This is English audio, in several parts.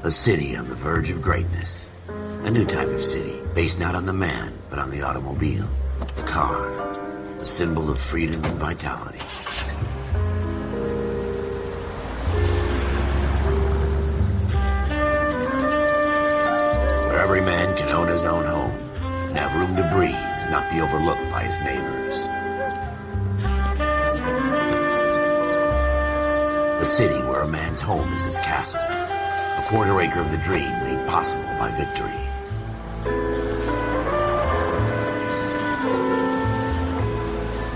A city on the verge of greatness. A new type of city, based not on the man, but on the automobile. The car. The symbol of freedom and vitality. Where every man can own his own home, and have room to breathe, and not be overlooked by his neighbors. A city where a man's home is his castle. A quarter acre of the dream made possible by victory.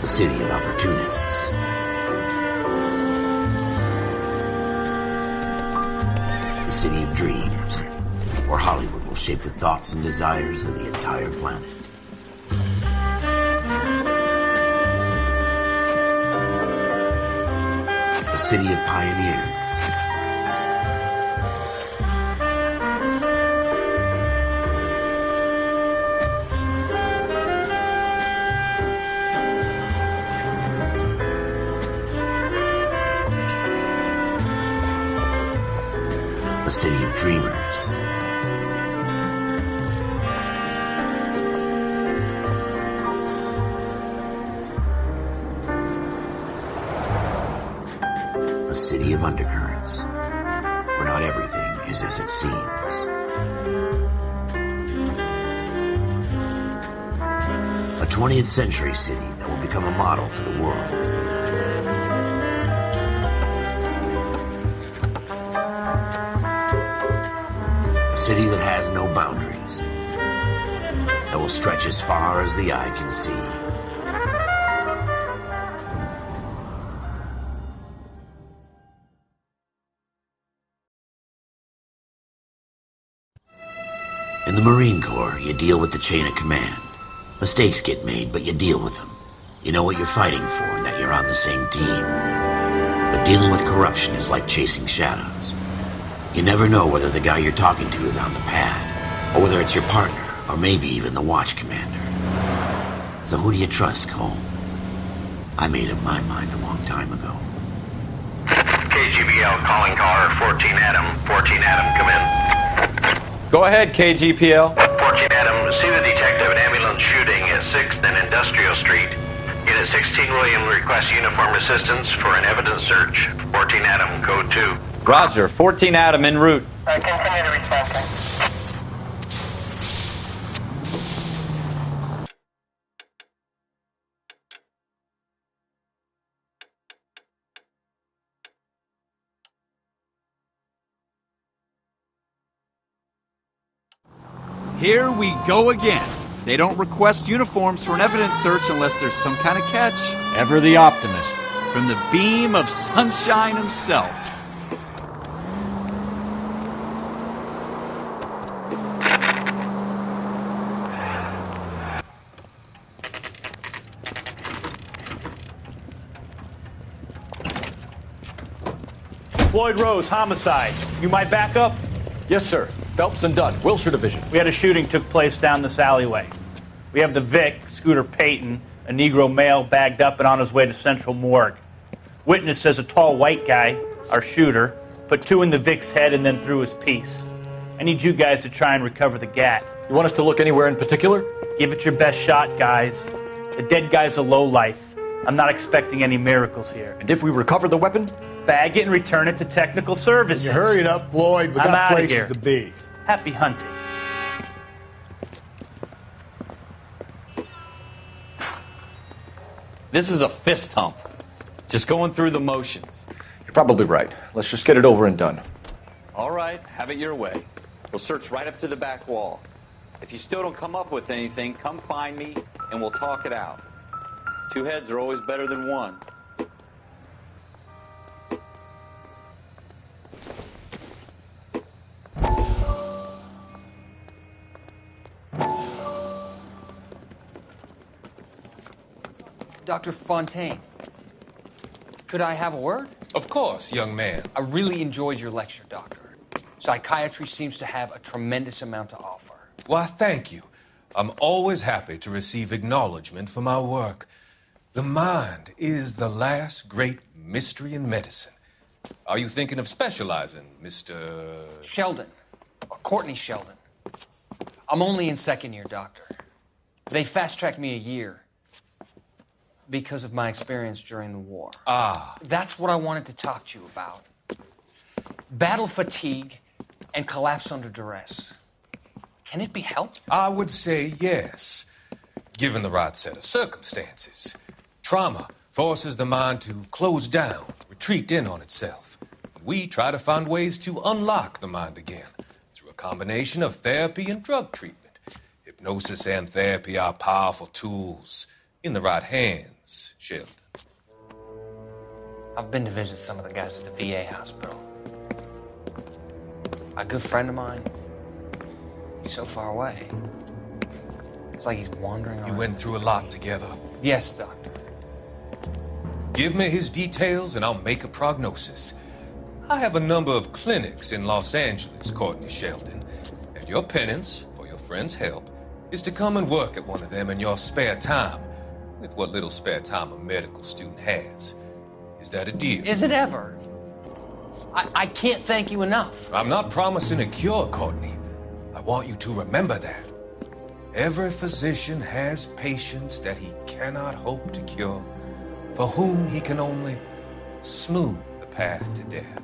A city of opportunists. A city of dreams, where Hollywood will shape the thoughts and desires of the entire planet. A city of pioneers. A city of dreamers. A city of undercurrents, where not everything is as it seems. A 20th century city that will become a model for the world. A city that has no boundaries, that will stretch as far as the eye can see. In the Marine Corps, you deal with the chain of command. Mistakes get made, but you deal with them. You know what you're fighting for and that you're on the same team. But dealing with corruption is like chasing shadows. You never know whether the guy you're talking to is on the pad, or whether it's your partner, or maybe even the watch commander. So who do you trust, Cole? I made up my mind a long time ago. KGBL calling caller 14 Adam. 14 Adam, come in. Go ahead, KGPL. 14 Adam, see the detective at ambulance shooting at 6th and Industrial Street. Unit 16 William requests uniform assistance for an evidence search. 14 Adam, code 2. Roger, 14 Adam en route. Continue to respond. Here we go again. They don't request uniforms for an evidence search unless there's some kind of catch. Ever the optimist. From the beam of sunshine himself. Floyd Rose, homicide. You might back up? Yes, sir. Phelps and Dunn, Wilshire Division. We had a shooting took place down this alleyway. We have the Vic, Scooter Payton, a Negro male bagged up and on his way to Central Morgue. Witness says a tall white guy, our shooter, put 2 in the Vic's head and then threw his piece. I need you guys to try and recover the gat. You want us to look anywhere in particular? Give it your best shot, guys. The dead guy's a lowlife. I'm not expecting any miracles here. And if we recover the weapon? Bag it and return it to technical services. You hurry it up, Floyd. We I'm got outta places here. to be. Happy hunting. This is a fist hump. Just going through the motions. You're probably right. Let's just get it over and done. All right, have it your way. We'll search right up to the back wall. If you still don't come up with anything, come find me and we'll talk it out. 2 heads are always better than 1. Dr. Fontaine, could I have a word? Of course, young man. I really enjoyed your lecture, Doctor. Psychiatry seems to have a tremendous amount to offer. Why, thank you. I'm always happy to receive acknowledgement for my work. The mind is the last great mystery in medicine. Are you thinking of specializing, Mr. Sheldon. Or Courtney Sheldon. I'm only in second year, Doctor. They fast-tracked me a year because of my experience during the war. Ah. That's what I wanted to talk to you about. Battle fatigue and collapse under duress. Can it be helped? I would say yes, given the right set of circumstances. Trauma forces the mind to close down, retreat in on itself. We try to find ways to unlock the mind again through a combination of therapy and drug treatment. Hypnosis and therapy are powerful tools in the right hands, Sheldon. I've been to visit some of the guys at the VA hospital. A good friend of mine, he's so far away. It's like he's wandering around. You went through a lot together. Yes, Doctor. Give me his details and I'll make a prognosis. I have a number of clinics in Los Angeles, Courtney Sheldon, and your penance, for your friend's help, is to come and work at one of them in your spare time, with what little spare time a medical student has. Is that a deal? Is it ever? I can't thank you enough. I'm not promising a cure, Courtney. I want you to remember that. Every physician has patients that he cannot hope to cure, for whom he can only smooth the path to death.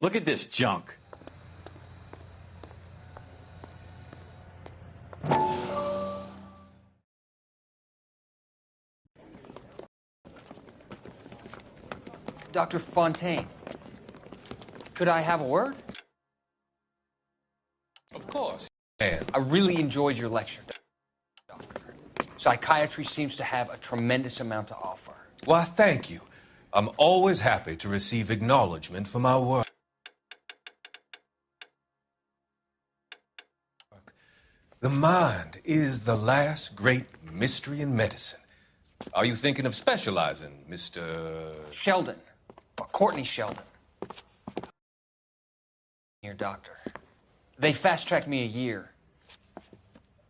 Look at this junk. Dr. Fontaine, could I have a word? Of course. And I really enjoyed your lecture, Doctor. Psychiatry seems to have a tremendous amount to offer. why, thank you. I'm always happy to receive acknowledgement for my work. The mind is the last great mystery in medicine. Are you thinking of specializing, Mr. Sheldon. Or Courtney Sheldon. Your doctor. They fast-tracked me a year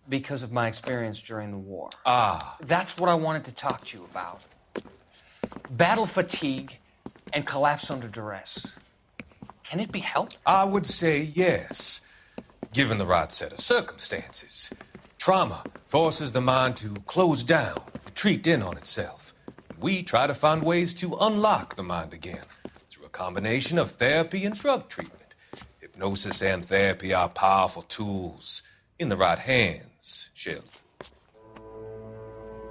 because of my experience during the war. Ah. That's what I wanted to talk to you about. Battle fatigue and collapse under duress. Can it be helped? I would say yes, given the right set of circumstances. Trauma forces the mind to close down, retreat in on itself. We try to find ways to unlock the mind again through a combination of therapy and drug treatment. Hypnosis and therapy are powerful tools in the right hands, Sheldon.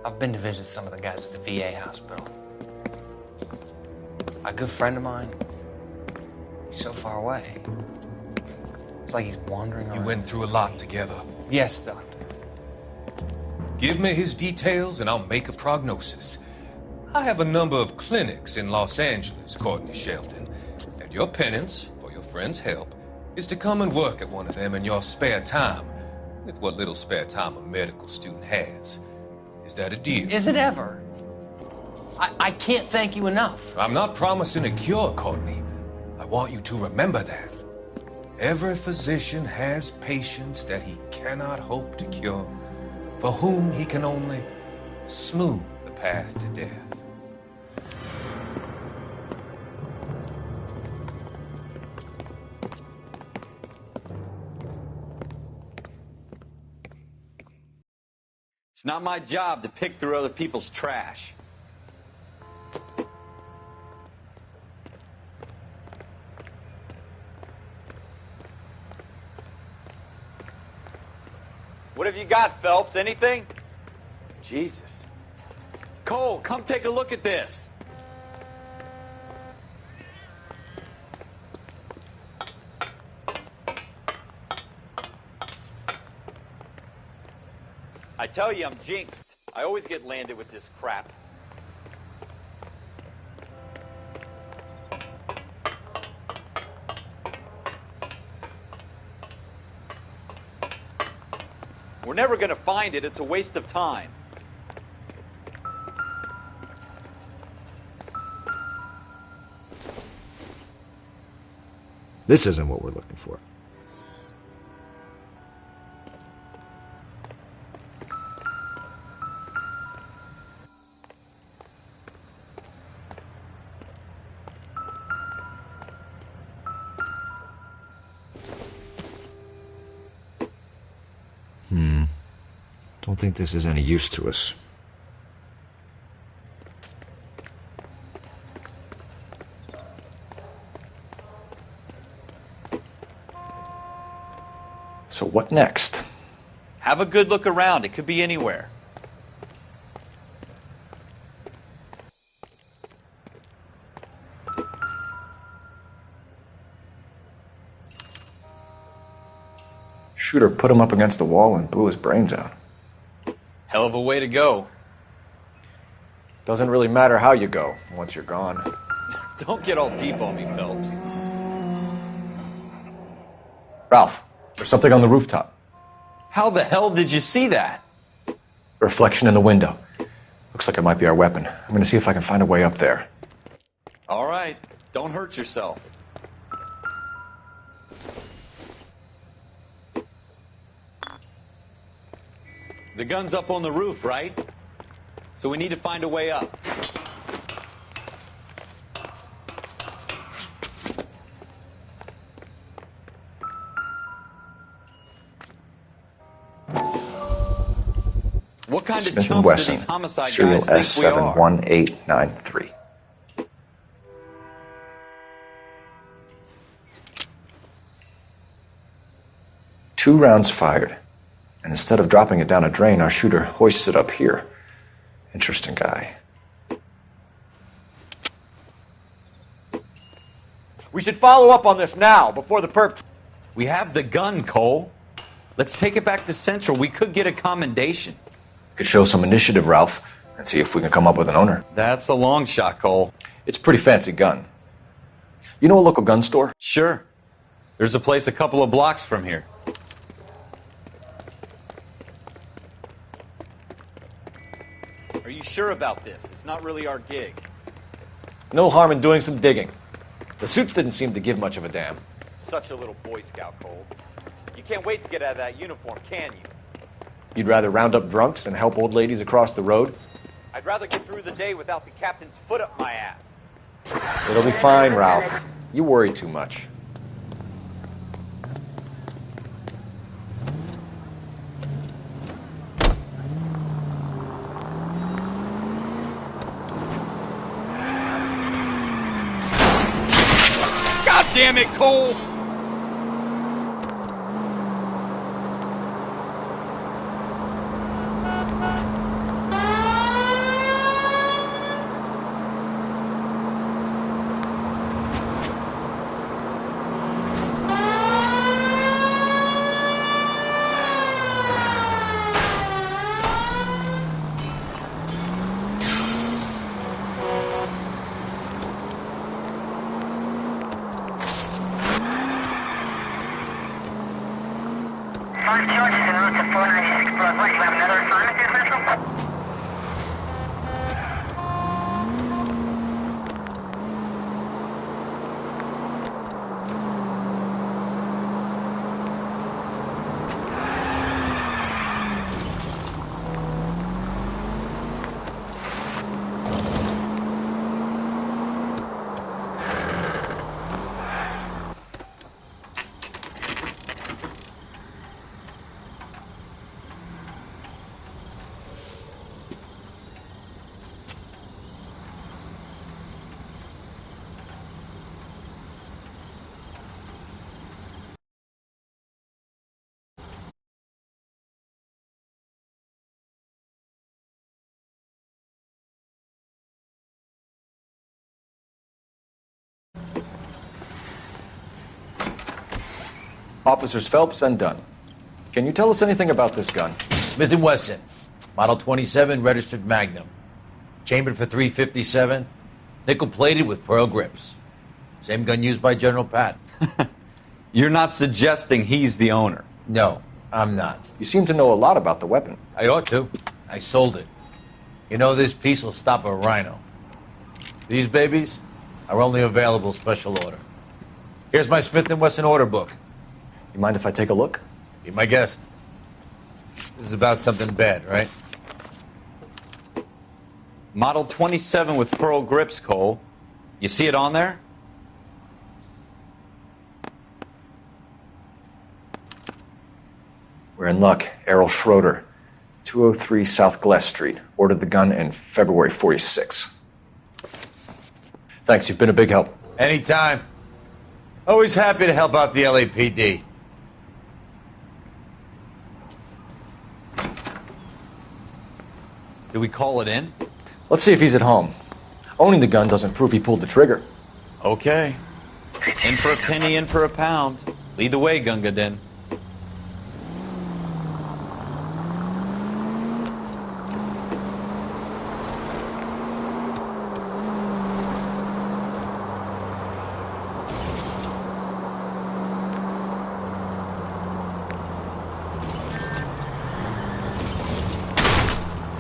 I've been to visit some of the guys at the VA hospital. A good friend of mine, he's so far away. It's like he's wandering around. You went through a lot together. Yes, Doctor. Give me his details and I'll make a prognosis. I have a number of clinics in Los Angeles, Courtney Sheldon, and your penance, for your friend's help, is to come and work at one of them in your spare time, with what little spare time a medical student has. Is that a deal? Is it ever? I can't thank you enough. I'm not promising a cure, Courtney. I want you to remember that. Every physician has patients that he cannot hope to cure, for whom he can only smooth the path to death. It's not my job to pick through other people's trash. What have you got, Phelps? Anything? Jesus. Cole, come take a look at this. I tell you, I'm jinxed. I always get landed with this crap. We're never going to find it. It's a waste of time. This isn't what we're looking for. Don't think this is any use to us. So what next? Have a good look around. It could be anywhere. Shooter put him up against the wall and blew his brains out. Hell of a way to go. Doesn't really matter how you go once you're gone. Don't get all deep on me, Phelps. Ralph, there's something on the rooftop. How the hell did you see that? A reflection in the window. Looks like it might be our weapon. I'm gonna see if I can find a way up there. All right. Don't hurt yourself. The gun's up on the roof, right? So we need to find a way up. What kind of Smith & chumps do Wesson, these homicide serial guys think we are? S71893. 2 rounds fired. And instead of dropping it down a drain, our shooter hoists it up here. Interesting guy. We should follow up on this now, before the perp... We have the gun, Cole. Let's take it back to Central. We could get a commendation. Could show some initiative, Ralph, and see if we can come up with an owner. That's a long shot, Cole. It's a pretty fancy gun. You know a local gun store? Sure. There's a place a couple of blocks from here. Are you sure about this? It's not really our gig. No harm in doing some digging. The suits didn't seem to give much of a damn. Such a little Boy Scout, Cole. You can't wait to get out of that uniform, can you? You'd rather round up drunks and help old ladies across the road? I'd rather get through the day without the captain's foot up my ass. It'll be fine, Ralph. You worry too much. God damn it, Cole! Five charges en route to 496 Broadway. You have another assignment there, Central? Officers Phelps and Dunn. Can you tell us anything about this gun? Smith & Wesson, Model 27, registered Magnum. Chambered for .357, nickel-plated with pearl grips. Same gun used by General Patton. You're not suggesting he's the owner? No, I'm not. You seem to know a lot about the weapon. I ought to. I sold it. You know, this piece will stop a rhino. These babies are only available special order. Here's my Smith & Wesson order book. You mind if I take a look? Be my guest. This is about something bad, right? Model 27 with pearl grips, Cole. You see it on there? We're in luck. Errol Schroeder. 203 South Glass Street. Ordered the gun in February 46. Thanks, you've been a big help. Anytime. Always happy to help out the LAPD. Do we call it in? Let's see if he's at home. Owning the gun doesn't prove he pulled the trigger. Okay. In for a penny, in for a pound. Lead the way, Gunga Din.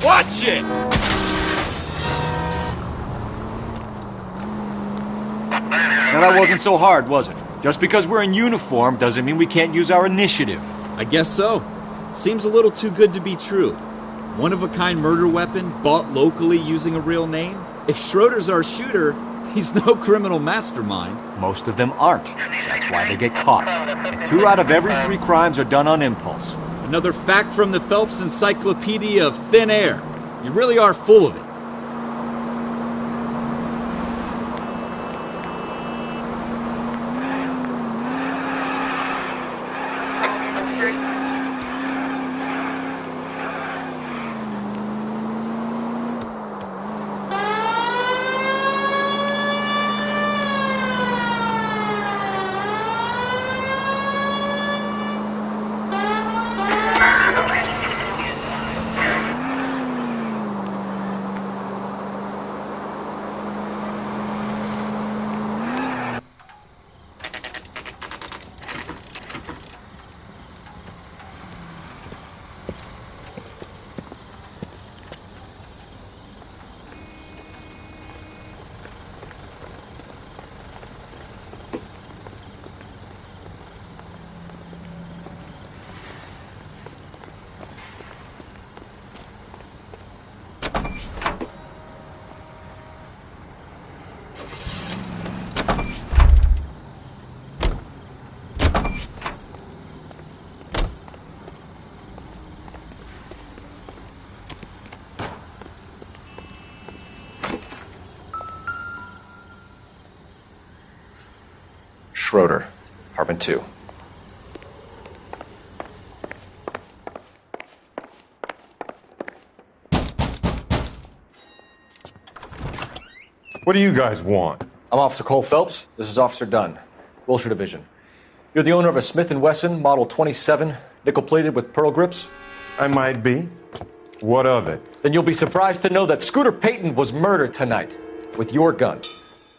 Watch it! Now that wasn't so hard, was it? Just because we're in uniform doesn't mean we can't use our initiative. I guess so. Seems a little too good to be true. One-of-a-kind murder weapon bought locally using a real name? If Schroeder's our shooter, he's no criminal mastermind. Most of them aren't. That's why they get caught. 2 out of every 3 crimes are done on impulse. Another fact from the Phelps Encyclopedia of Thin Air. You really are full of it. Schroeder, apartment 2. What do you guys want? I'm Officer Cole Phelps. This is Officer Dunn, Wilshire Division. You're the owner of a Smith & Wesson Model 27, nickel-plated with pearl grips? I might be. What of it? Then you'll be surprised to know that Scooter Payton was murdered tonight with your gun.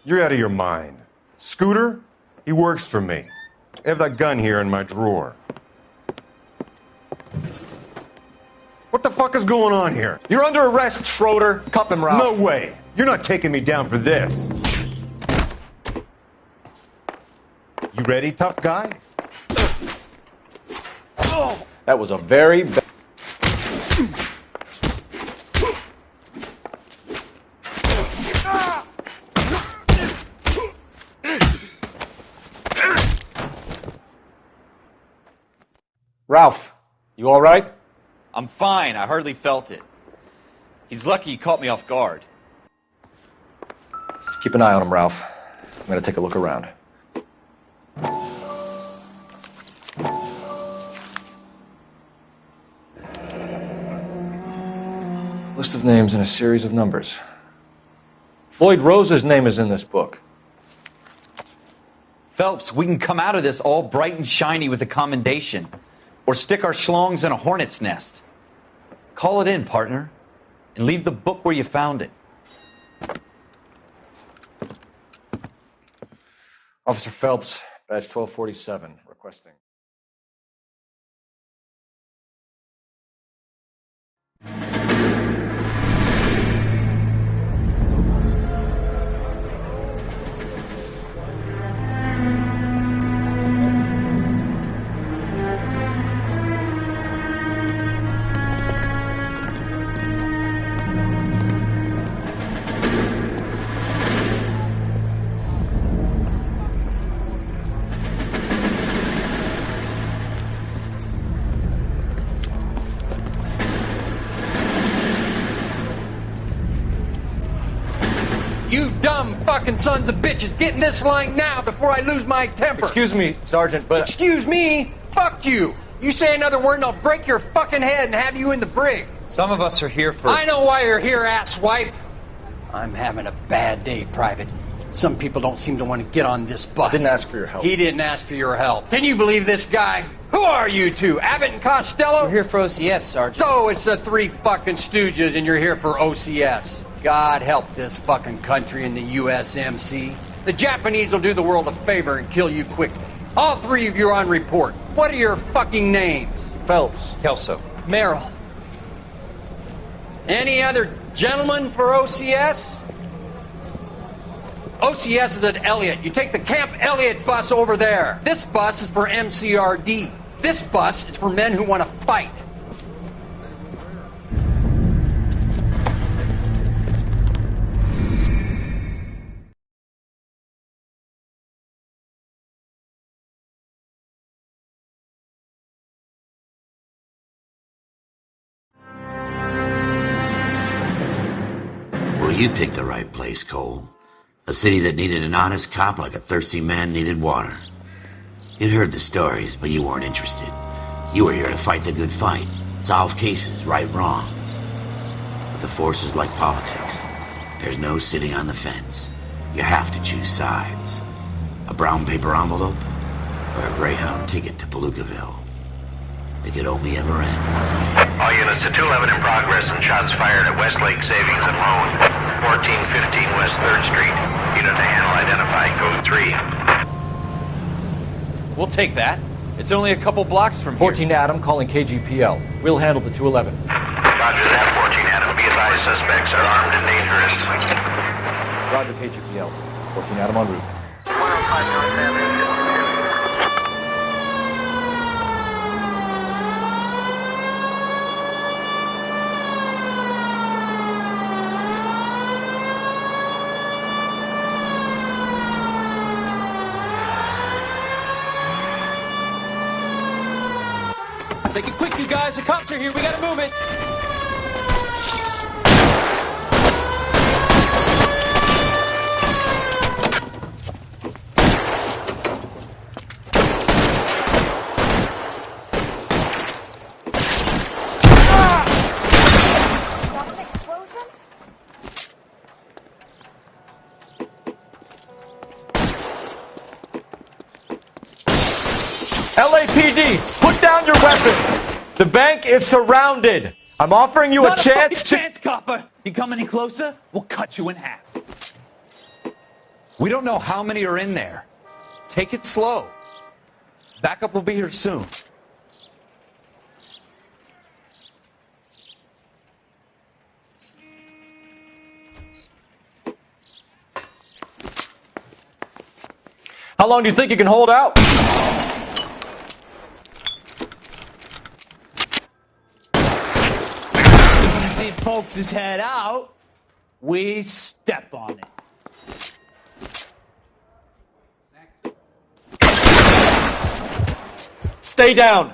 You're out of your mind. Scooter? He works for me. I have that gun here in my drawer. What the fuck is going on here? You're under arrest, Schroeder. Cuff him, Ralph. No way. You're not taking me down for this. You ready, tough guy? That was a very bad... Ralph, you all right? I'm fine. I hardly felt it. He's lucky he caught me off guard. Keep an eye on him, Ralph. I'm going to take a look around. List of names and a series of numbers. Floyd Rose's name is in this book. Phelps, we can come out of this all bright and shiny with a commendation. Or stick our schlongs in a hornet's nest. Call it in, partner. And leave the book where you found it. Officer Phelps, badge 1247, requesting. You dumb fucking sons of bitches, get in this line now before I lose my temper. Excuse me, Sergeant, but... Excuse me? Fuck you. You say another word and I'll break your fucking head and have you in the brig. Some of us are here for... I know why you're here, asswipe. I'm having a bad day, Private. Some people don't seem to want to get on this bus. Didn't ask for your help. He didn't ask for your help. Can you believe this guy? Who are you two? Abbott and Costello? We're here for OCS, Sergeant. So it's the three fucking stooges and you're here for OCS. God help this fucking country and the USMC. The Japanese will do the world a favor and kill you quickly. All three of you are on report. What are your fucking names? Phelps. Kelso. Merrill. Any other gentlemen for OCS? OCS is at Elliott. You take the Camp Elliott bus over there. This bus is for MCRD. This bus is for men who want to fight. Well, you picked the right place, Cole. A city that needed an honest cop like a thirsty man needed water. You'd heard the stories, but you weren't interested. You were here to fight the good fight, solve cases, right wrongs. But the force is like politics. There's no sitting on the fence. You have to choose sides. A brown paper envelope or a Greyhound ticket to Palookaville. It could only ever end one way. All units to 211 in progress and shots fired at Westlake Savings and Loan, 1415 West 3rd Street. Unit to handle identified, code 3. We'll take that. It's only a couple blocks from 14 Adam calling KGPL. We'll handle the 211. Roger that, 14 Adam. Be advised, suspects are armed and dangerous. Roger, KGPL. 14 Adam en route. 105 North Avenue. Make it quick, you guys. The cops are here. We gotta move it. LAPD, put down your weapon. The bank is surrounded. I'm offering you a chance to... chance, copper. You come any closer, we'll cut you in half. We don't know how many are in there. Take it slow. Backup will be here soon. How long do you think you can hold out? See folks' head out, we step on it. Stay down.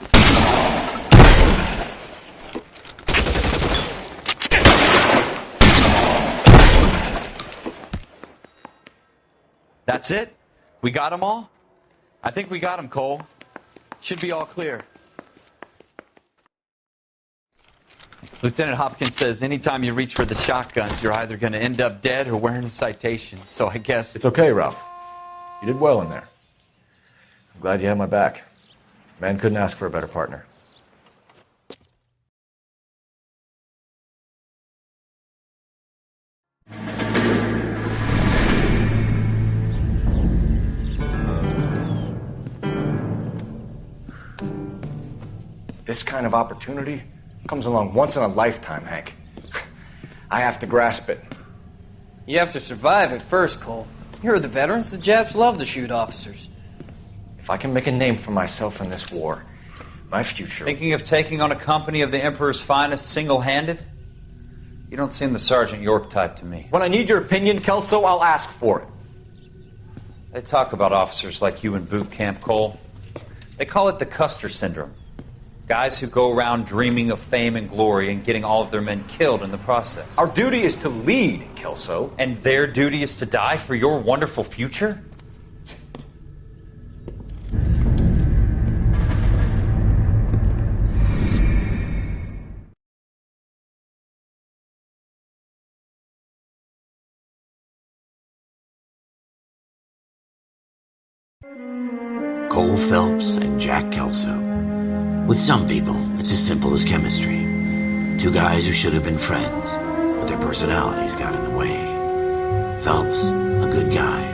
That's it? We got them all? I think we got them, Cole. Should be all clear. Lieutenant Hopkins says anytime you reach for the shotguns, you're either going to end up dead or wearing a citation. So I guess... It's okay, Ralph. You did well in there. I'm glad you had my back. Man couldn't ask for a better partner. This kind of opportunity comes along once in a lifetime, Hank. I have to grasp it. You have to survive it first, Cole. You're the veterans. The Japs love to shoot officers. If I can make a name for myself in this war, my future... Thinking of taking on a company of the Emperor's finest single-handed? You don't seem the Sergeant York type to me. When I need your opinion, Kelso, I'll ask for it. They talk about officers like you in boot camp, Cole. They call it the Custer syndrome. Guys who go around dreaming of fame and glory and getting all of their men killed in the process. Our duty is to lead, Kelso. And their duty is to die for your wonderful future? Cole Phelps and Jack Kelso. With some people, it's as simple as chemistry. Two guys who should have been friends, but their personalities got in the way. Phelps, a good guy,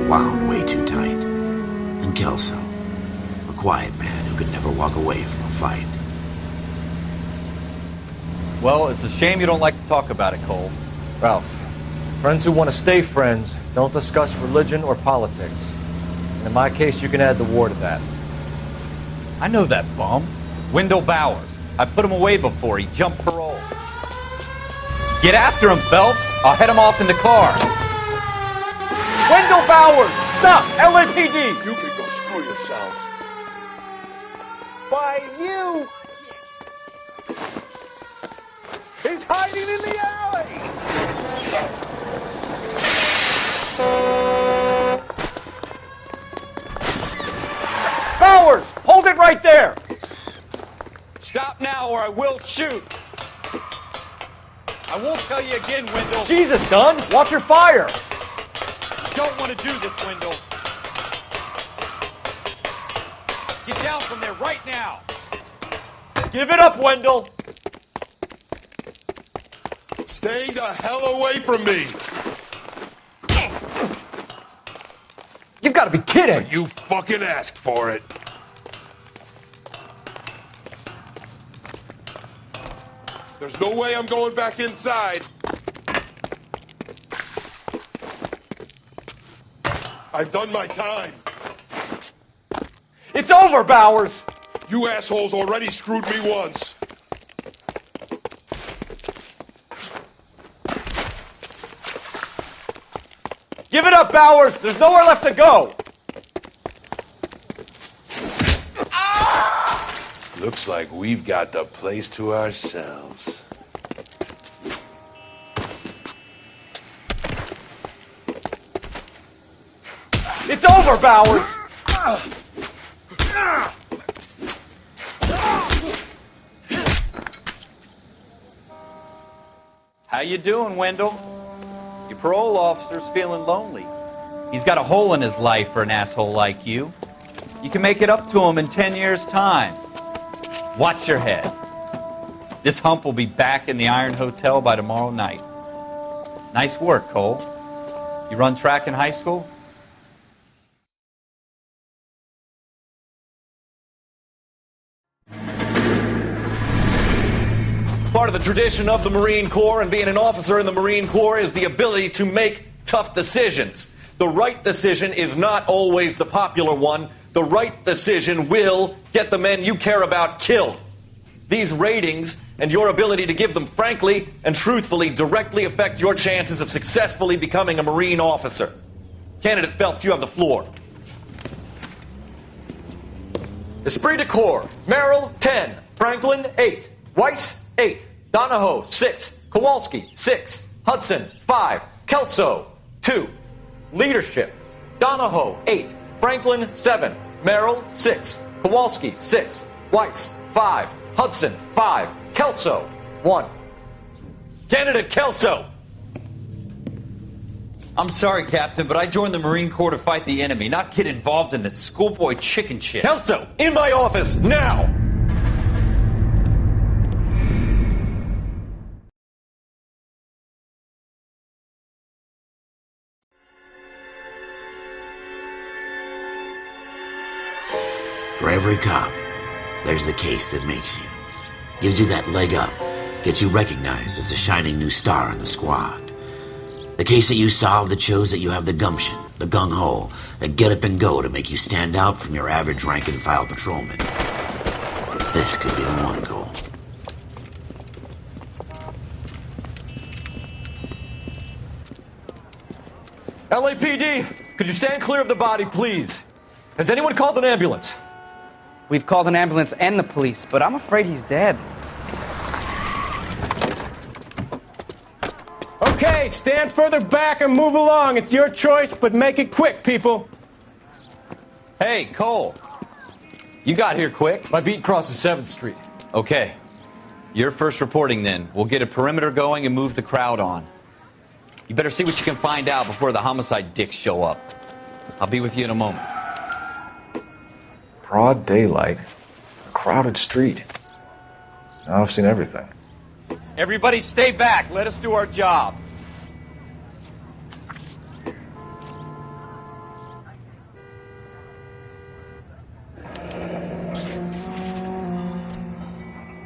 wound way too tight. And Kelso, a quiet man who could never walk away from a fight. Well, it's a shame you don't like to talk about it, Cole. Ralph, friends who want to stay friends don't discuss religion or politics. And in my case, you can add the war to that. I know that bum. Wendell Bowers. I put him away before. He jumped parole. Get after him, Phelps. I'll head him off in the car. Wendell Bowers! Stop! LAPD! You can go screw yourselves. By you! He's hiding in the alley! Bowers! Hold it right there! Stop now or I will shoot. I won't tell you again, Wendell. Jesus, Dunn! Watch your fire! You don't want to do this, Wendell. Get down from there right now. Give it up, Wendell! Stay the hell away from me! You've got to be kidding! You fucking asked for it. There's no way I'm going back inside. I've done my time. It's over, Bowers! You assholes already screwed me once. Give it up, Bowers! There's nowhere left to go! Looks like we've got the place to ourselves. It's over, Bowers! How you doing, Wendell? Your parole officer's feeling lonely. He's got a hole in his life for an asshole like you. You can make it up to him in 10 years' time. Watch your head. This hump will be back in the Iron Hotel by tomorrow night. Nice work, Cole. You run track in high school? Part of the tradition of the Marine Corps and being an officer in the Marine Corps is the ability to make tough decisions. The right decision is not always the popular one. The right decision will get the men you care about killed. These ratings and your ability to give them frankly and truthfully directly affect your chances of successfully becoming a Marine officer. Candidate Phelps, you have the floor. Esprit de Corps, Merrill, 10. Franklin, 8. Weiss, 8. Donahoe, 6. Kowalski, 6. Hudson, 5. Kelso, 2. Leadership, Donahoe, 8. Franklin, 7. Merrill, 6. Kowalski, 6. Weiss, 5. Hudson, 5. Kelso, 1. Candidate Kelso! I'm sorry, Captain, but I joined the Marine Corps to fight the enemy, not get involved in this schoolboy chicken shit. Kelso, in my office, now! For every cop, there's the case that makes you. Gives you that leg up. Gets you recognized as the shining new star in the squad. The case that you solve that shows that you have the gumption, the gung-ho, the get up and go to make you stand out from your average rank-and-file patrolman. This could be the one, Cole. LAPD, could you stand clear of the body, please? Has anyone called an ambulance? We've called an ambulance and the police, but I'm afraid he's dead. Okay, stand further back and move along. It's your choice, but make it quick, people. Hey, Cole. You got here quick. My beat crosses 7th Street. Okay. You're first reporting then. We'll get a perimeter going and move the crowd on. You better see what you can find out before the homicide dicks show up. I'll be with you in a moment. Broad daylight, a crowded street. Now I've seen everything. Everybody stay back. Let us do our job.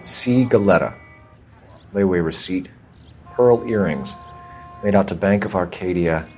C. Galetta. Layaway receipt. Pearl earrings. Made out to Bank of Arcadia.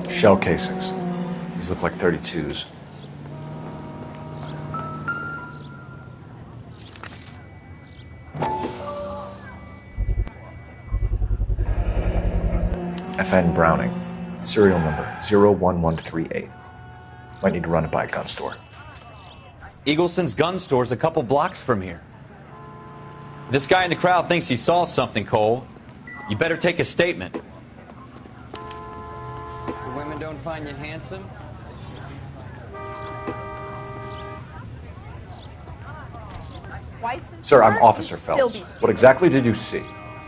Shell casings. These look like 32s. FN Browning. Serial number 01138. Might need to run it by a gun store. Eagleson's gun store's a couple blocks from here. This guy in the crowd thinks he saw something, Cole. You better take a statement. The women don't find you handsome? Sir, I'm Officer Phelps. What exactly did you see?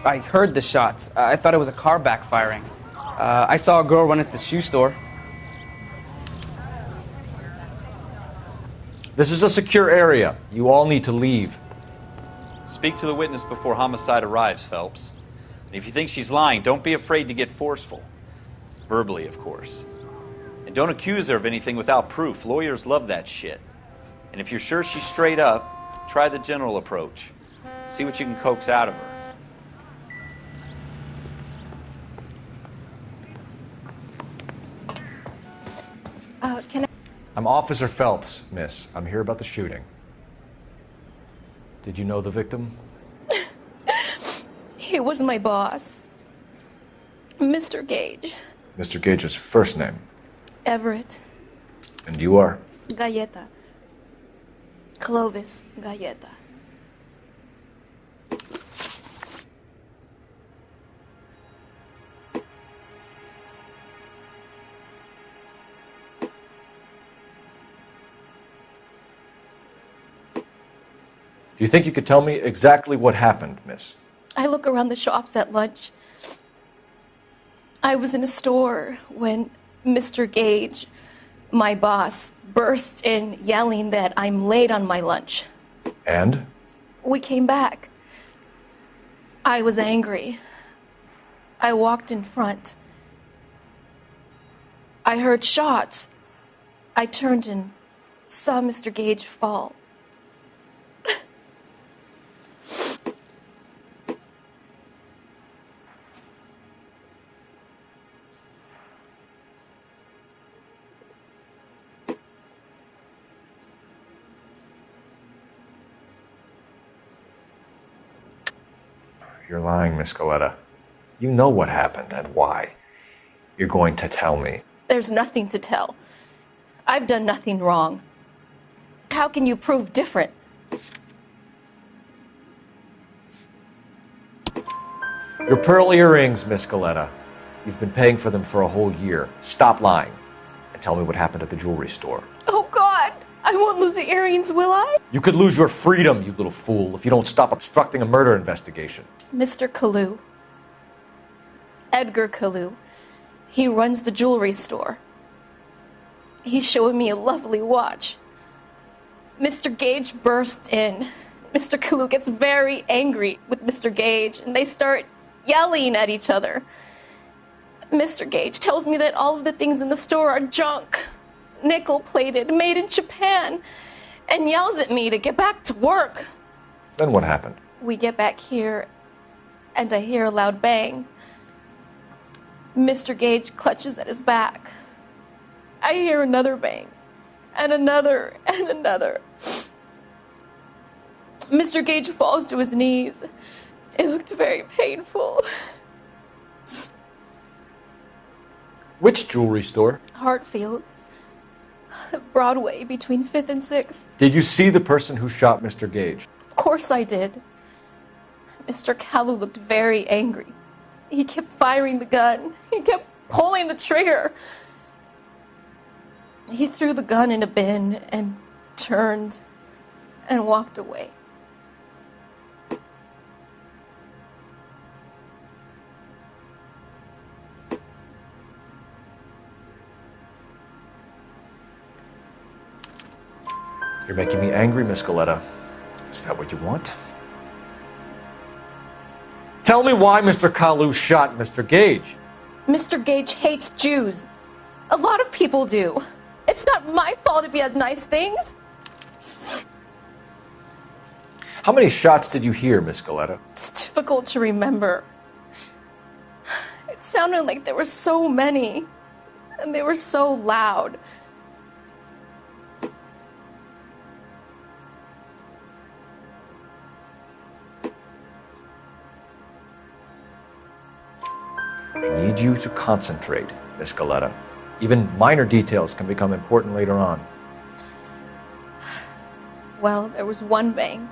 I heard the shots. I thought it was a car backfiring. I saw a girl run at the shoe store. This is a secure area. You all need to leave. Speak to the witness before homicide arrives, Phelps. And if you think she's lying, don't be afraid to get forceful. Verbally, of course. And don't accuse her of anything without proof. Lawyers love that shit. And if you're sure she's straight up, try the general approach. See what you can coax out of her. I'm Officer Phelps, miss. I'm here about the shooting. Did you know the victim? He was my boss, Mr. Gage. Mr. Gage's first name. Everett. And you are? Galleta. Clovis Galleta. Do you think you could tell me exactly what happened, miss? I look around the shops at lunch. I was in a store when Mr. Gage, my boss, bursts in yelling that I'm late on my lunch. And? We came back. I was angry. I walked in front. I heard shots. I turned and saw Mr. Gage fall. You're lying, Miss Galetta. You know what happened and why. You're going to tell me. There's nothing to tell. I've done nothing wrong. How can you prove different? Your pearl earrings, Miss Galetta. You've been paying for them for a whole year. Stop lying and tell me what happened at the jewelry store. Oh, God! I won't lose the earrings, will I? You could lose your freedom, you little fool, if you don't stop obstructing a murder investigation. Mr. Kalu. Edgar Kalu. He runs the jewelry store. He's showing me a lovely watch. Mr. Gage bursts in. Mr. Kalu gets very angry with Mr. Gage, and they start yelling at each other. Mr. Gage tells me that all of the things in the store are junk, nickel-plated, made in Japan, and yells at me to get back to work. Then what happened? We get back here, and I hear a loud bang. Mr. Gage clutches at his back. I hear another bang, and another, and another. Mr. Gage falls to his knees. It looked very painful. Which jewelry store? Hartfield's. Broadway, between 5th and 6th. Did you see the person who shot Mr. Gage? Of course I did. Mr. Kalu looked very angry. He kept firing the gun. He kept pulling the trigger. He threw the gun in a bin and turned and walked away. You're making me angry, Miss Galetta. Is that what you want? Tell me why Mr. Kalu shot Mr. Gage. Mr. Gage hates Jews. A lot of people do. It's not my fault if he has nice things. How many shots did you hear, Miss Galetta? It's difficult to remember. It sounded like there were so many, and they were so loud. I need you to concentrate, Miss Galetta. Even minor details can become important later on. Well, there was one bang,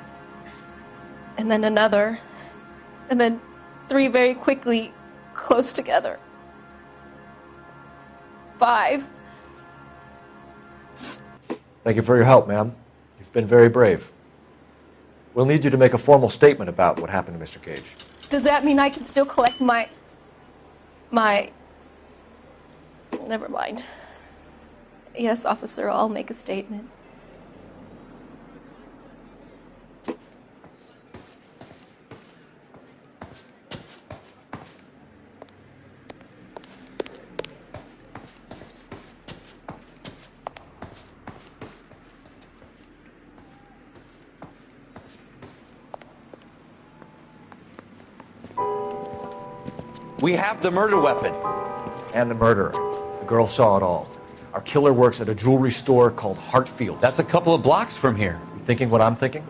and then another, and then 3 very quickly, close together. 5. Thank you for your help, ma'am. You've been very brave. We'll need you to make a formal statement about what happened to Mr. Gage. Does that mean I can still collect my... Never mind. Yes, officer, I'll make a statement. We have the murder weapon. And the murderer. The girl saw it all. Our killer works at a jewelry store called Hartfield's. That's a couple of blocks from here. You thinking what I'm thinking?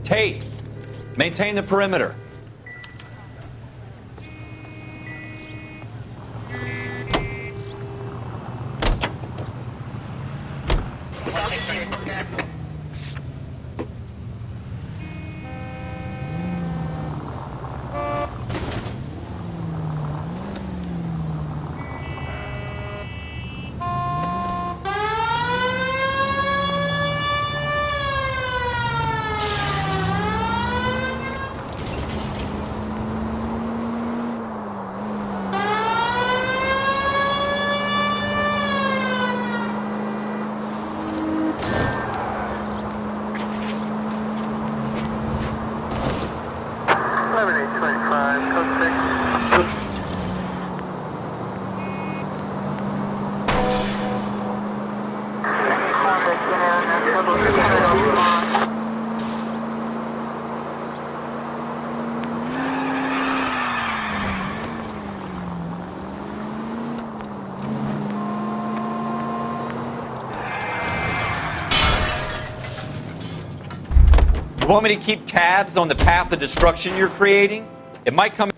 Tate, maintain the perimeter. You want me to keep tabs on the path of destruction you're creating? It might come...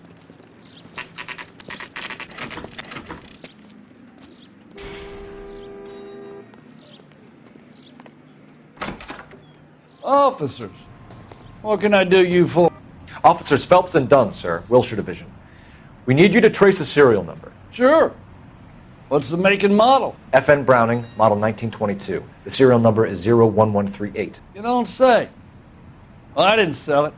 Officers, what can I do you for? Officers Phelps and Dunn, sir, Wilshire Division. We need you to trace a serial number. Sure. What's the make and model? FN Browning, model 1922. The serial number is 01138. You don't say. Well, I didn't sell it.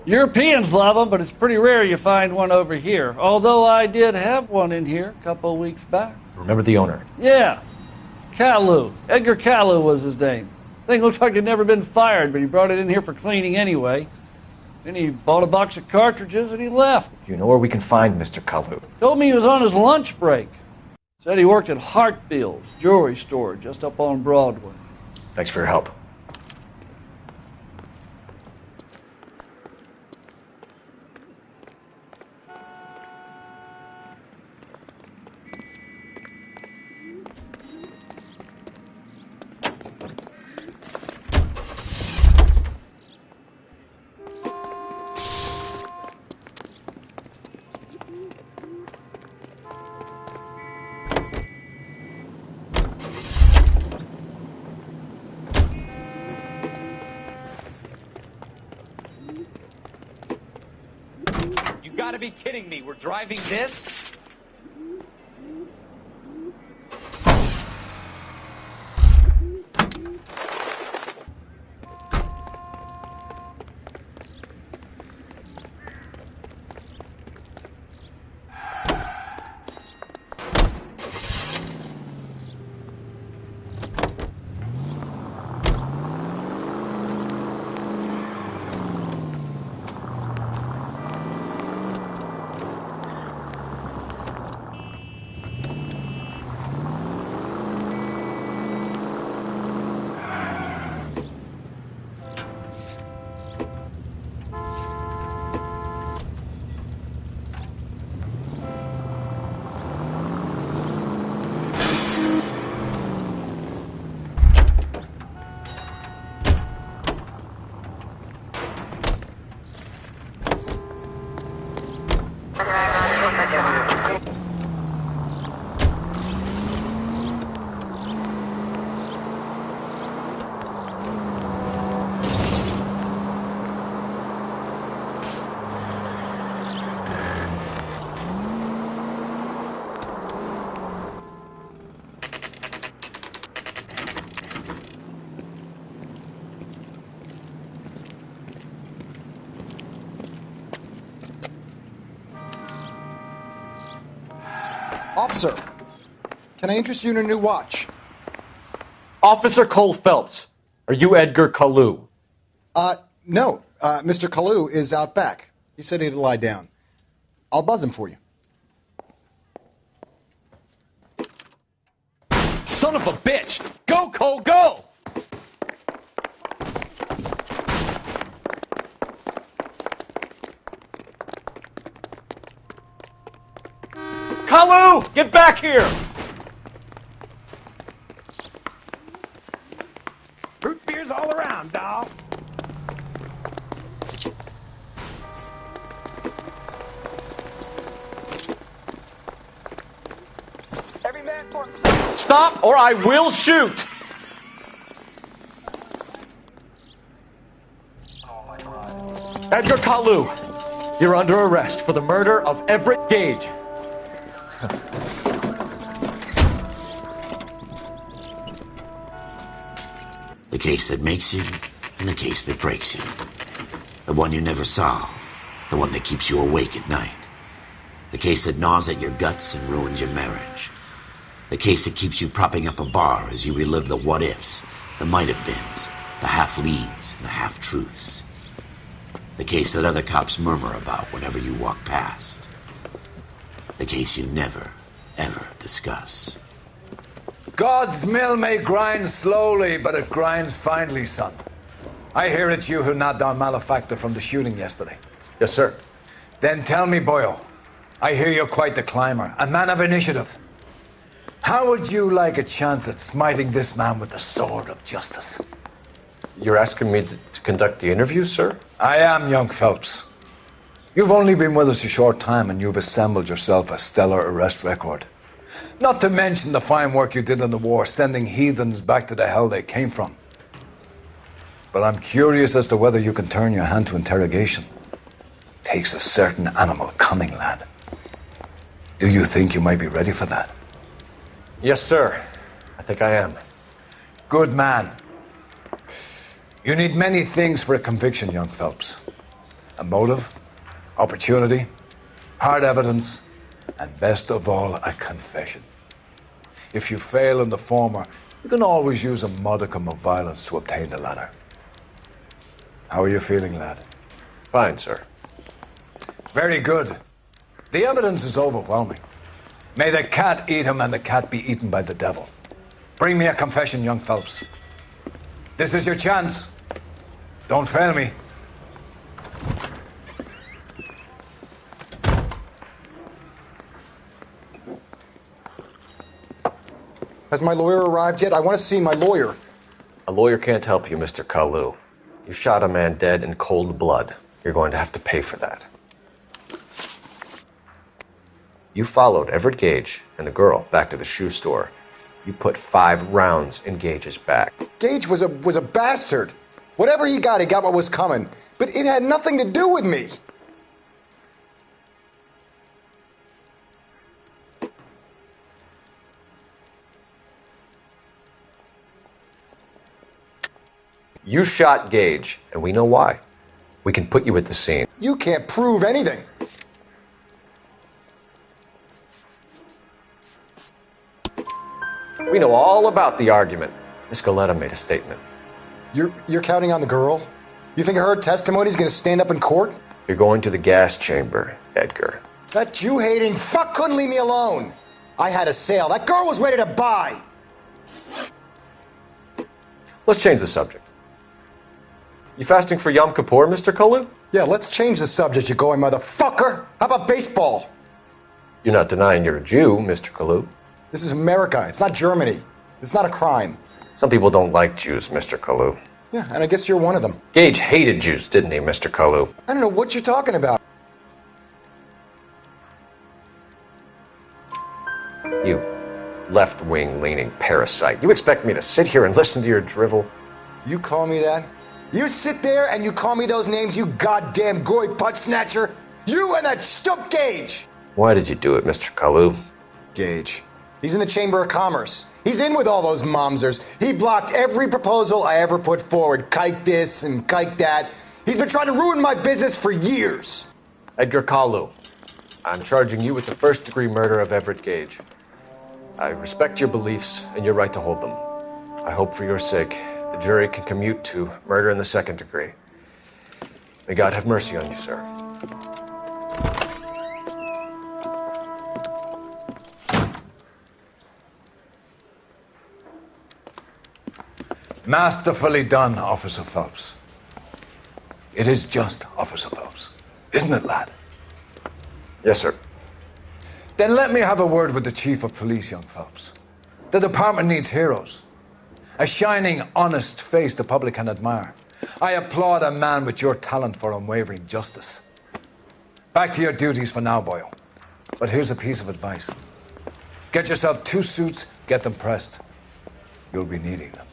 Europeans love them, but it's pretty rare you find one over here. Although I did have one in here a couple of weeks back. Remember the owner? Yeah. Kalu. Edgar Kalu was his name. Thing looks like it'd never been fired, but he brought it in here for cleaning anyway. Then he bought a box of cartridges and he left. You know where we can find Mr. Kalu? Told me he was on his lunch break. Said he worked at Hartfield's jewelry store just up on Broadway. Thanks for your help. You gotta be kidding me. We're driving this? Officer, can I interest you in a new watch? Officer Cole Phelps, are you Edgar Kalu? No. Mr. Kalu is out back. He said he'd lie down. I'll buzz him for you. Son of a bitch! Go, Cole, go! Kalu, get back here! Root beers all around, dawg. Every man for himself. Stop or I will shoot! Edgar Kalu, you're under arrest for the murder of Everett Gage. The case that makes you and the case that breaks you. The one you never solve. The one that keeps you awake at night. The case that gnaws at your guts and ruins your marriage. The case that keeps you propping up a bar as you relive the what-ifs, the might-have-beens, the half-leads, and the half-truths. The case that other cops murmur about whenever you walk past. The case you never, ever discuss. God's mill may grind slowly, but it grinds finely, son. I hear it's you who nabbed our malefactor from the shooting yesterday. Yes, sir. Then tell me, Boyle, I hear you're quite the climber, a man of initiative. How would you like a chance at smiting this man with the sword of justice? You're asking me to conduct the interview, sir? I am, young Phelps. You've only been with us a short time and you've assembled yourself a stellar arrest record. Not to mention the fine work you did in the war, sending heathens back to the hell they came from. But I'm curious as to whether you can turn your hand to interrogation. Takes a certain animal cunning, lad. Do you think you might be ready for that? Yes, sir. I think I am. Good man. You need many things for a conviction, young Phelps. A motive, opportunity, hard evidence, and best of all, a confession. If you fail in the former, you can always use a modicum of violence to obtain the latter. How are you feeling, lad? Fine, sir. Very good. The evidence is overwhelming. May the cat eat him and the cat be eaten by the devil. Bring me a confession, young Phelps. This is your chance. Don't fail me. Has my lawyer arrived yet? I want to see my lawyer. A lawyer can't help you, Mr. Kalu. You shot a man dead in cold blood. You're going to have to pay for that. You followed Everett Gage and the girl back to the shoe store. You put 5 rounds in Gage's back. Gage was a bastard. Whatever he got what was coming. But it had nothing to do with me. You shot Gage, and we know why. We can put you at the scene. You can't prove anything. We know all about the argument. Miss Galetta made a statement. You're counting on the girl? You think her testimony's gonna stand up in court? You're going to the gas chamber, Edgar. That Jew-hating fuck couldn't leave me alone. I had a sale. That girl was ready to buy. Let's change the subject. You fasting for Yom Kippur, Mr. Kalu? Yeah, let's change the subject, you going motherfucker. How about baseball? You're not denying you're a Jew, Mr. Kalu. This is America. It's not Germany. It's not a crime. Some people don't like Jews, Mr. Kalu. Yeah, and I guess you're one of them. Gage hated Jews, didn't he, Mr. Kalu? I don't know what you're talking about. You left-wing leaning parasite. You expect me to sit here and listen to your drivel? You call me that? You sit there and you call me those names, you goddamn goy putt snatcher? You and that stup Gage! Why did you do it, Mr. Kalu? Gage. He's in the Chamber of Commerce. He's in with all those momsers. He blocked every proposal I ever put forward. Kike this and kike that. He's been trying to ruin my business for years. Edgar Kalu, I'm charging you with the first-degree murder of Everett Gage. I respect your beliefs and your right to hold them. I hope for your sake the jury can commute to murder in the second degree. May God have mercy on you, sir. Masterfully done, Officer Phelps. It is just Officer Phelps. Isn't it, lad? Yes, sir. Then let me have a word with the Chief of Police, young Phelps. The department needs heroes. A shining, honest face the public can admire. I applaud a man with your talent for unwavering justice. Back to your duties for now, boyo. But here's a piece of advice. Get yourself 2 suits, get them pressed. You'll be needing them.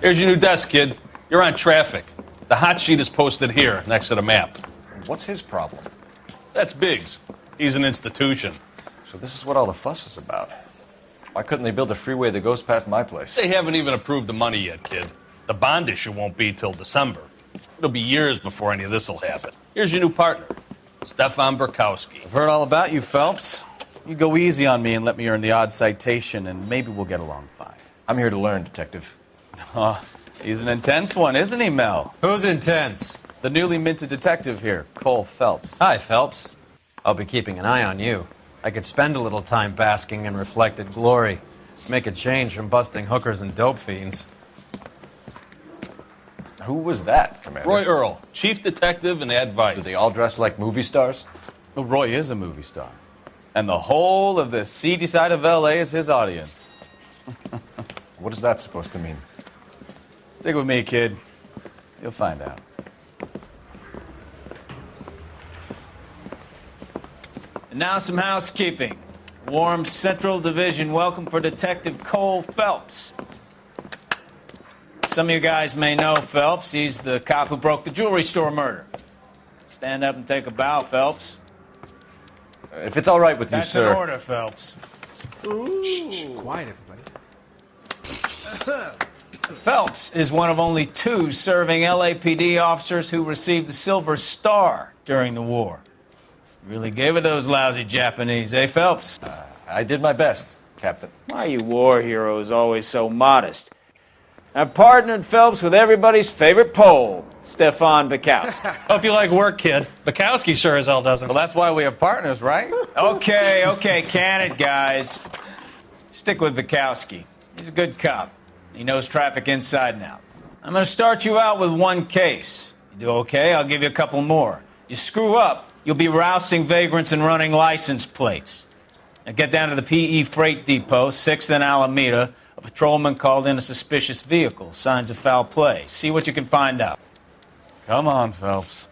Here's your new desk, kid. You're on traffic. The hot sheet is posted here, next to the map. What's his problem? That's Biggs. He's an institution. So this is what all the fuss is about. Why couldn't they build a freeway that goes past my place? They haven't even approved the money yet, kid. The bond issue won't be till December. It'll be years before any of this will happen. Here's your new partner, Stefan Burkowski. I've heard all about you, Phelps. You go easy on me and let me earn the odd citation, and maybe we'll get along fine. I'm here to learn, Detective. Oh, he's an intense one, isn't he, Mel? Who's intense? The newly minted detective here, Cole Phelps. Hi, Phelps. I'll be keeping an eye on you. I could spend a little time basking in reflected glory. Make a change from busting hookers and dope fiends. Who was that, Commander? Roy Earl, chief detective and advice. Do they all dress like movie stars? Well, Roy is a movie star. And the whole of the seedy side of L.A. is his audience. What is that supposed to mean? Stick with me, kid. You'll find out. And now some housekeeping. Warm Central Division welcome for Detective Cole Phelps. Some of you guys may know Phelps. He's the cop who broke the jewelry store murder. Stand up and take a bow, Phelps. If it's all right with you, sir. That's an order, Phelps. Shh, quiet, everybody. Phelps is one of only 2 serving LAPD officers who received the Silver Star during the war. Really gave it those lousy Japanese, eh, Phelps? I did my best, Captain. Why are you war heroes always so modest? I've partnered Phelps with everybody's favorite Pole, Stefan Bukowski. Hope you like work, kid. Bukowski sure as hell doesn't. Well, that's why we have partners, right? Okay, can it, guys. Stick with Bukowski. He's a good cop. He knows traffic inside and out. I'm going to start you out with 1 case. You do okay, I'll give you a couple more. You screw up, you'll be rousting vagrants and running license plates. Now get down to the PE Freight Depot, 6th and Alameda. A patrolman called in a suspicious vehicle. Signs of foul play. See what you can find out. Come on, Phelps.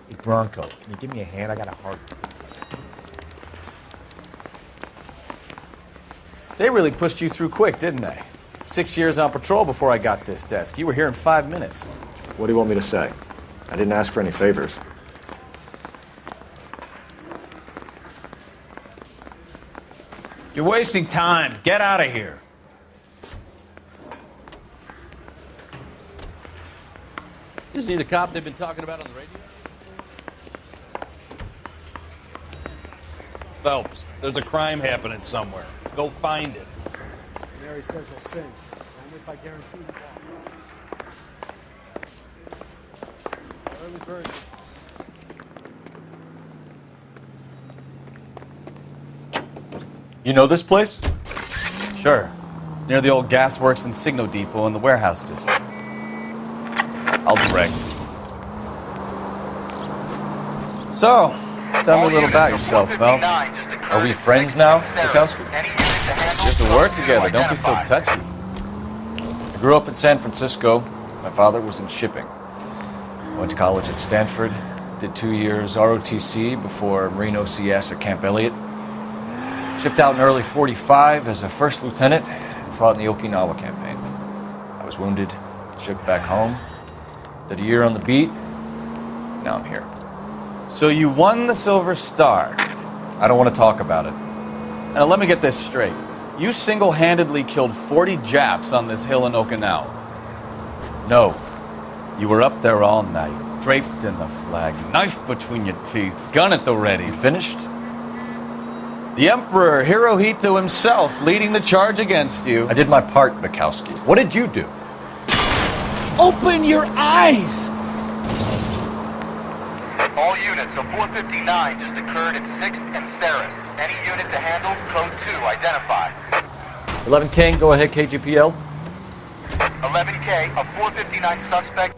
Hey, Bronco, can you give me a hand? I got a heart. They really pushed you through quick, didn't they? 6 years on patrol before I got this desk. You were here in 5 minutes. What do you want me to say? I didn't ask for any favors. You're wasting time. Get out of here. Isn't he the cop they've been talking about on the radio? Phelps, there's a crime happening somewhere. Go find it. Mary says he'll sing. Only if I guarantee the ball. Early bird. You know this place? Sure. Near the old gasworks and Signal Depot in the warehouse district. I'll direct. So, tell me a little about yourself, Phelps. Are we friends now, Bukowski? We have to work together. Don't be so touchy. I grew up in San Francisco. My father was in shipping. Went to college at Stanford. Did 2 years ROTC before Marine OCS at Camp Elliott. Shipped out in early 45 as a first lieutenant and fought in the Okinawa campaign. I was wounded, shipped back home, did a year on the beat. Now I'm here. So you won the Silver Star. I don't want to talk about it. Now let me get this straight. You single-handedly killed 40 Japs on this hill in Okinawa. No. You were up there all night, draped in the flag, knife between your teeth, gun at the ready. You finished? The Emperor Hirohito himself leading the charge against you. I did my part, Bukowski. What did you do? Open your eyes! All units, a 459 just occurred at 6th and Saris. Any unit to handle, code 2, identify. 11 King, go ahead, KGPL. 11K, a 459 suspect.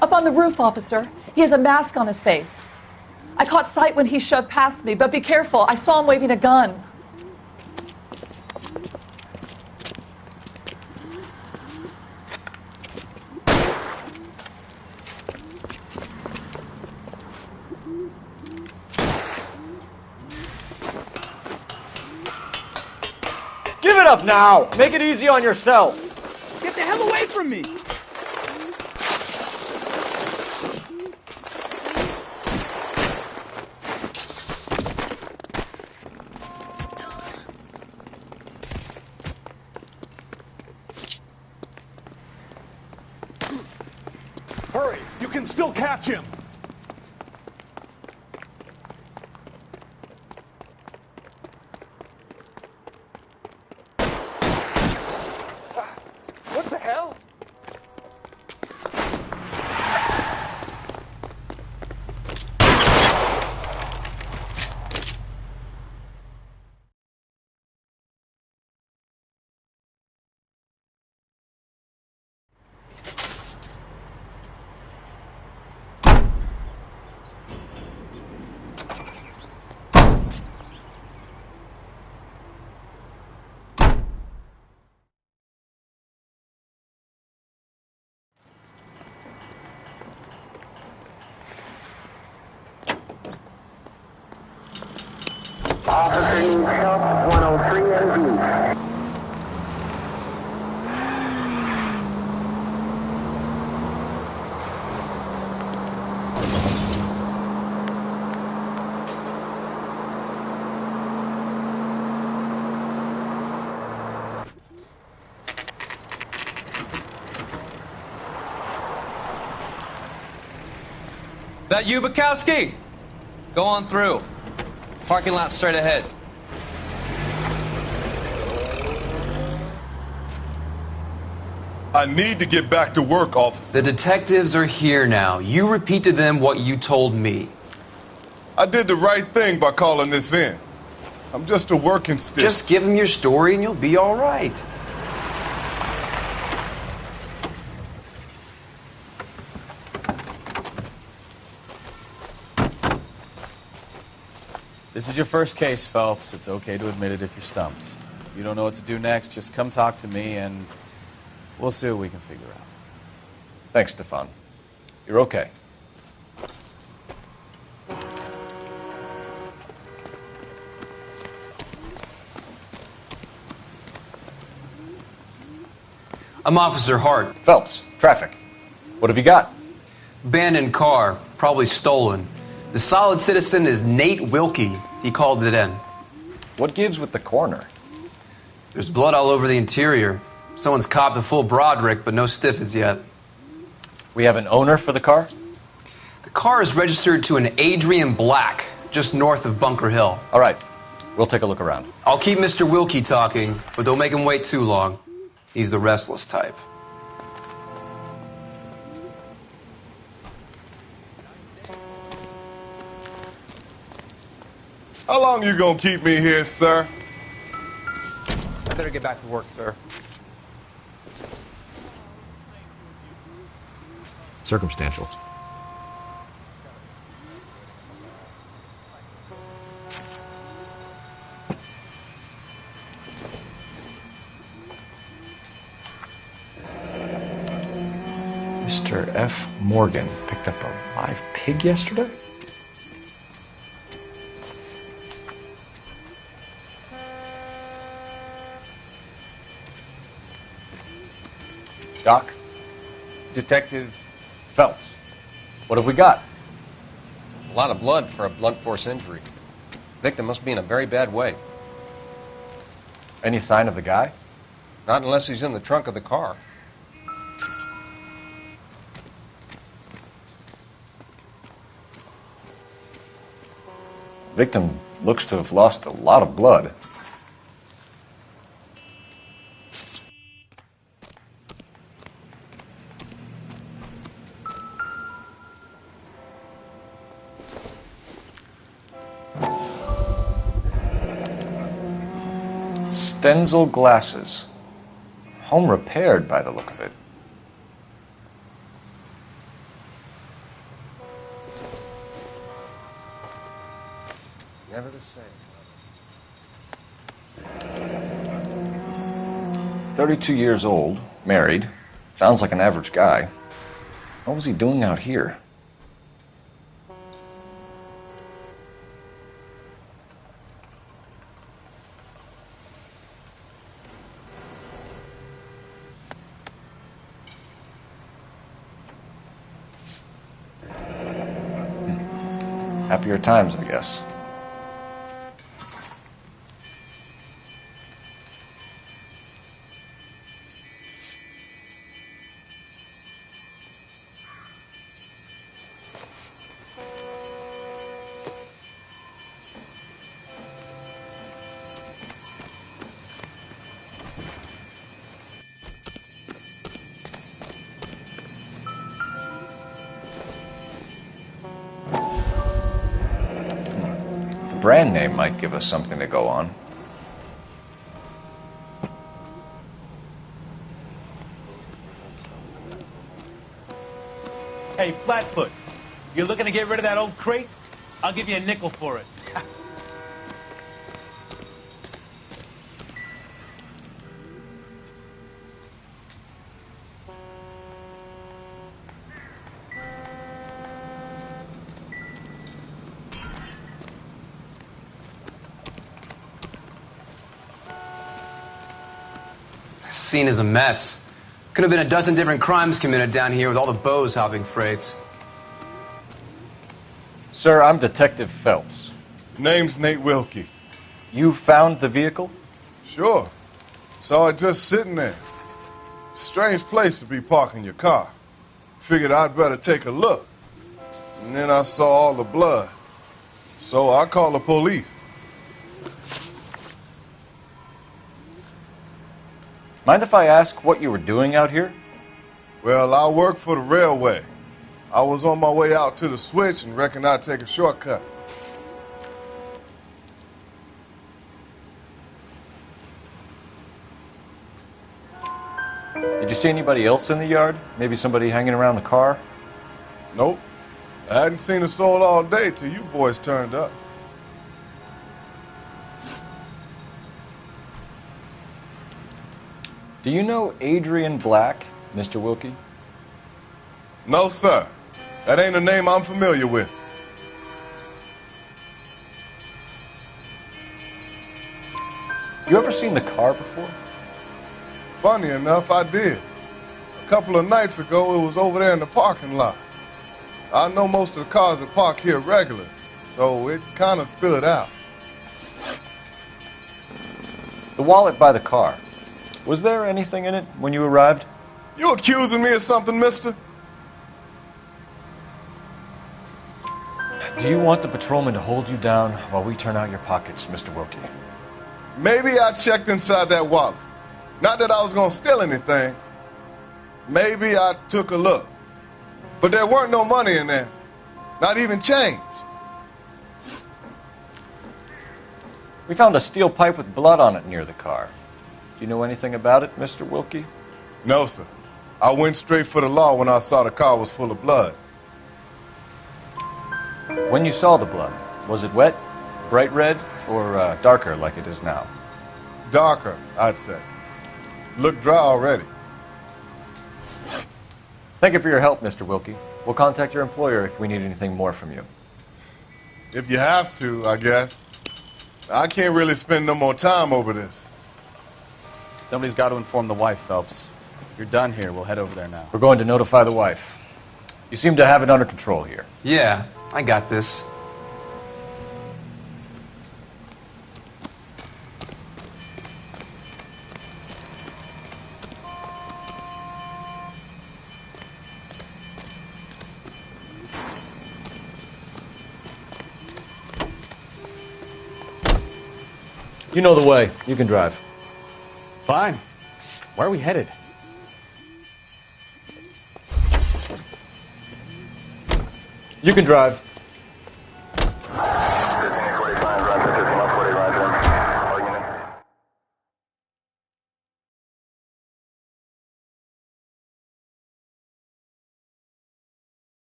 Up on the roof, officer. He has a mask on his face. I caught sight when he shoved past me, but be careful. I saw him waving a gun. Give it up now! Make it easy on yourself! Get the hell away from me! Hurry! You can still catch him! What the hell? Officer needs help, 103 NV. That you, Bukowski? Go on through. Parking lot straight ahead. I need to get back to work, officer. The detectives are here now. You repeat to them what you told me. I did the right thing by calling this in. I'm just a working stick. Just give them your story and you'll be all right. This is your first case, Phelps. It's okay to admit it if you're stumped. If you don't know what to do next, just come talk to me and we'll see what we can figure out. Thanks, Stefan. You're okay. I'm Officer Hart. Phelps, traffic. What have you got? Abandoned car, probably stolen. The solid citizen is Nate Wilkie. He called it in. What gives with the coroner? There's blood all over the interior. Someone's copped a full Broderick, but no stiff as yet. We have an owner for the car? The car is registered to an Adrian Black, just north of Bunker Hill. All right. We'll take a look around. I'll keep Mr. Wilkie talking, but don't make him wait too long. He's the restless type. How long you gonna keep me here, sir? I better get back to work, sir. Circumstantial. Mr. F. Morgan picked up a live pig yesterday? Doc? Detective Phelps. What have we got? A lot of blood for a blunt force injury. Victim must be in a very bad way. Any sign of the guy? Not unless he's in the trunk of the car. Victim looks to have lost a lot of blood. Stenzel glasses. Home repaired by the look of it. Never the same. 32 years old, married. Sounds like an average guy. What was he doing out here? Happier times, I guess. brand name might give us something to go on. Hey, Flatfoot, you looking to get rid of that old crate? I'll give you a nickel for it. Scene is a mess. Could have been a dozen different crimes committed down here with all the bows hopping freights. Sir, I'm Detective Phelps. Name's Nate Wilkie. You found the vehicle? Sure. Saw it just sitting there. Strange place to be parking your car. Figured I'd better take a look. And then I saw all the blood. So I called the police. Mind if I ask what you were doing out here? Well, I work for the railway. I was on my way out to the switch and reckoned I'd take a shortcut. Did you see anybody else in the yard? Maybe somebody hanging around the car? Nope. I hadn't seen a soul all day till you boys turned up. Do you know Adrian Black, Mr. Wilkie? No, sir. That ain't a name I'm familiar with. You ever seen the car before? Funny enough, I did. A couple of nights ago, it was over there in the parking lot. I know most of the cars that park here regular, so it kind of stood out. The wallet by the car. Was there anything in it when you arrived? You accusing me of something, mister? Do you want the patrolman to hold you down while we turn out your pockets, Mr. Wilkie? Maybe I checked inside that wallet. Not that I was going to steal anything. Maybe I took a look. But there weren't no money in there. Not even change. We found a steel pipe with blood on it near the car. Do you know anything about it, Mr. Wilkie? No, sir. I went straight for the law when I saw the car was full of blood. When you saw the blood, was it wet, bright red, or darker like it is now? Darker, I'd say. Looked dry already. Thank you for your help, Mr. Wilkie. We'll contact your employer if we need anything more from you. If you have to, I guess. I can't really spend no more time over this. Somebody's got to inform the wife, Phelps. If you're done here, we'll head over there now. We're going to notify the wife. You seem to have it under control here. Yeah, I got this. You know the way. You can drive. Fine. Where are we headed? You can drive.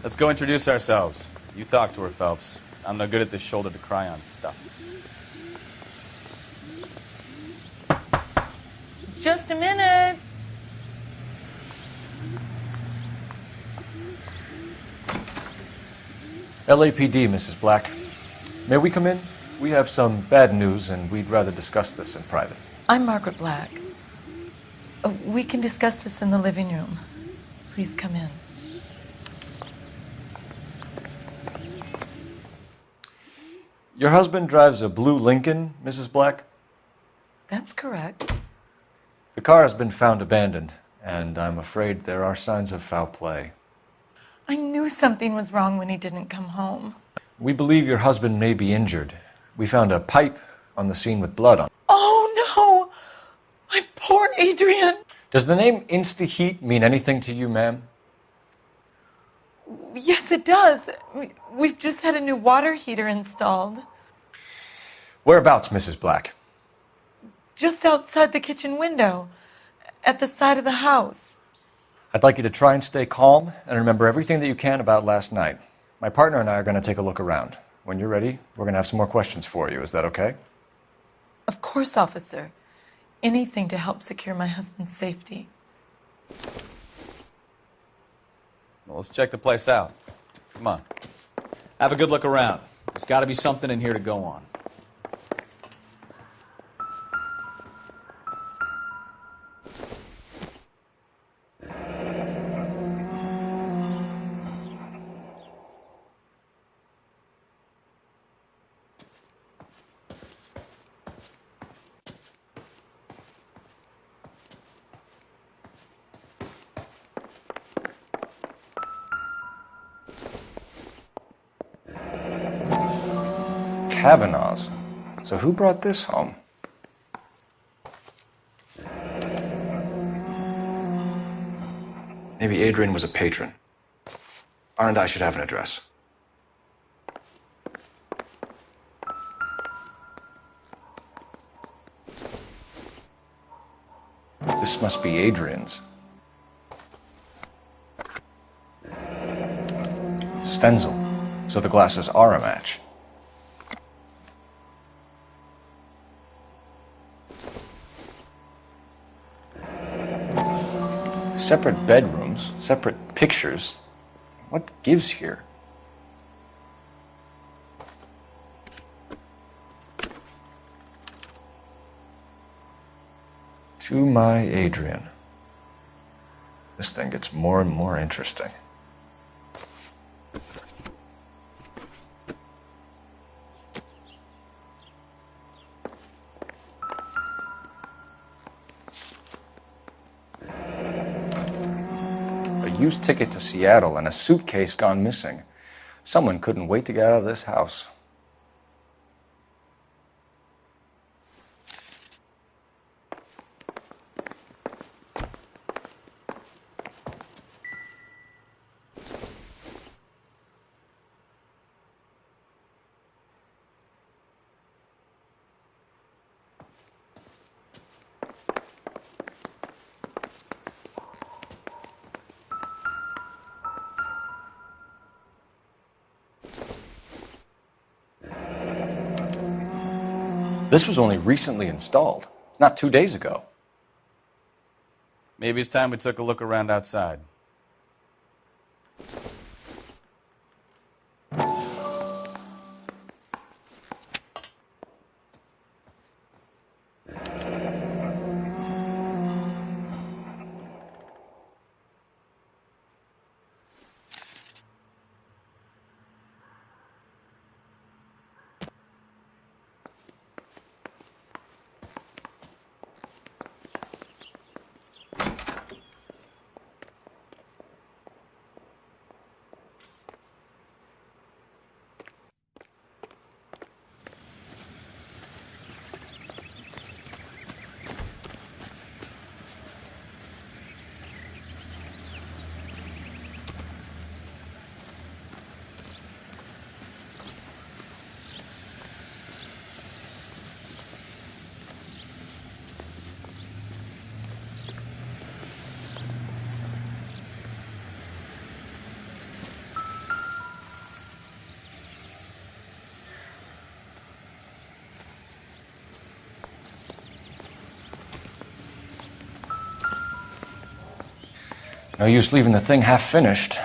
Let's go introduce ourselves. You talk to her, Phelps. I'm no good at this shoulder to cry on stuff. Just a minute. LAPD, Mrs. Black. May we come in? We have some bad news, and we'd rather discuss this in private. I'm Margaret Black. We can discuss this in the living room. Please come in. Your husband drives a blue Lincoln, Mrs. Black? That's correct. The car has been found abandoned, and I'm afraid there are signs of foul play. I knew something was wrong when he didn't come home. We believe your husband may be injured. We found a pipe on the scene with blood on it. Oh no! My poor Adrian! Does the name Insta-Heat mean anything to you, ma'am? Yes, it does. We've just had a new water heater installed. Whereabouts, Mrs. Black? Just outside the kitchen window, at the side of the house. I'd like you to try and stay calm and remember everything that you can about last night. My partner and I are going to take a look around. When you're ready, we're going to have some more questions for you. Is that okay? Of course, officer. Anything to help secure my husband's safety. Well, let's check the place out. Come on. Have a good look around. There's got to be something in here to go on. Kavanaugh's. So who brought this home? Maybe Adrian was a patron. R&I should have an address. This must be Adrian's. Stenzel. So the glasses are a match. Separate bedrooms, separate pictures. What gives here? To my Adrian. This thing gets more and more interesting. Used ticket to Seattle and a suitcase gone missing. Someone couldn't wait to get out of this house. This was only recently installed, not 2 days ago. Maybe it's time we took a look around outside. No use leaving the thing half finished.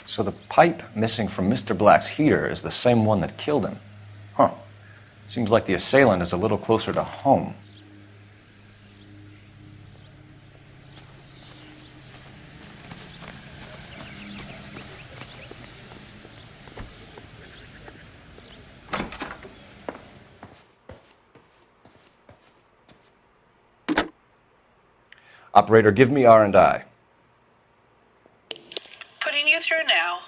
So the pipe missing from Mr. Black's heater is the same one that killed him. Huh. Seems like the assailant is a little closer to home. Operator, give me R&I. Putting you through now.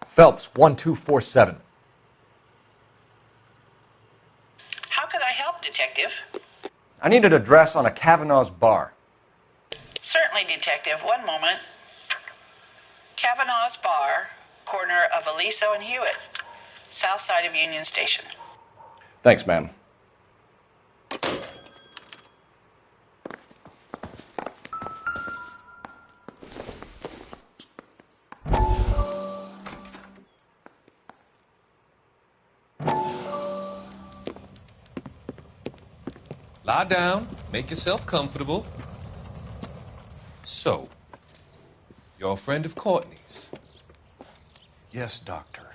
Phelps, 1247. How could I help, Detective? I need an address on a Kavanaugh's bar. Certainly, Detective. One moment. Kavanaugh's Bar, corner of Aliso and Hewitt, south side of Union Station. Thanks, ma'am. Lie down, make yourself comfortable. So, you're a friend of Courtney's? Yes, Doctor.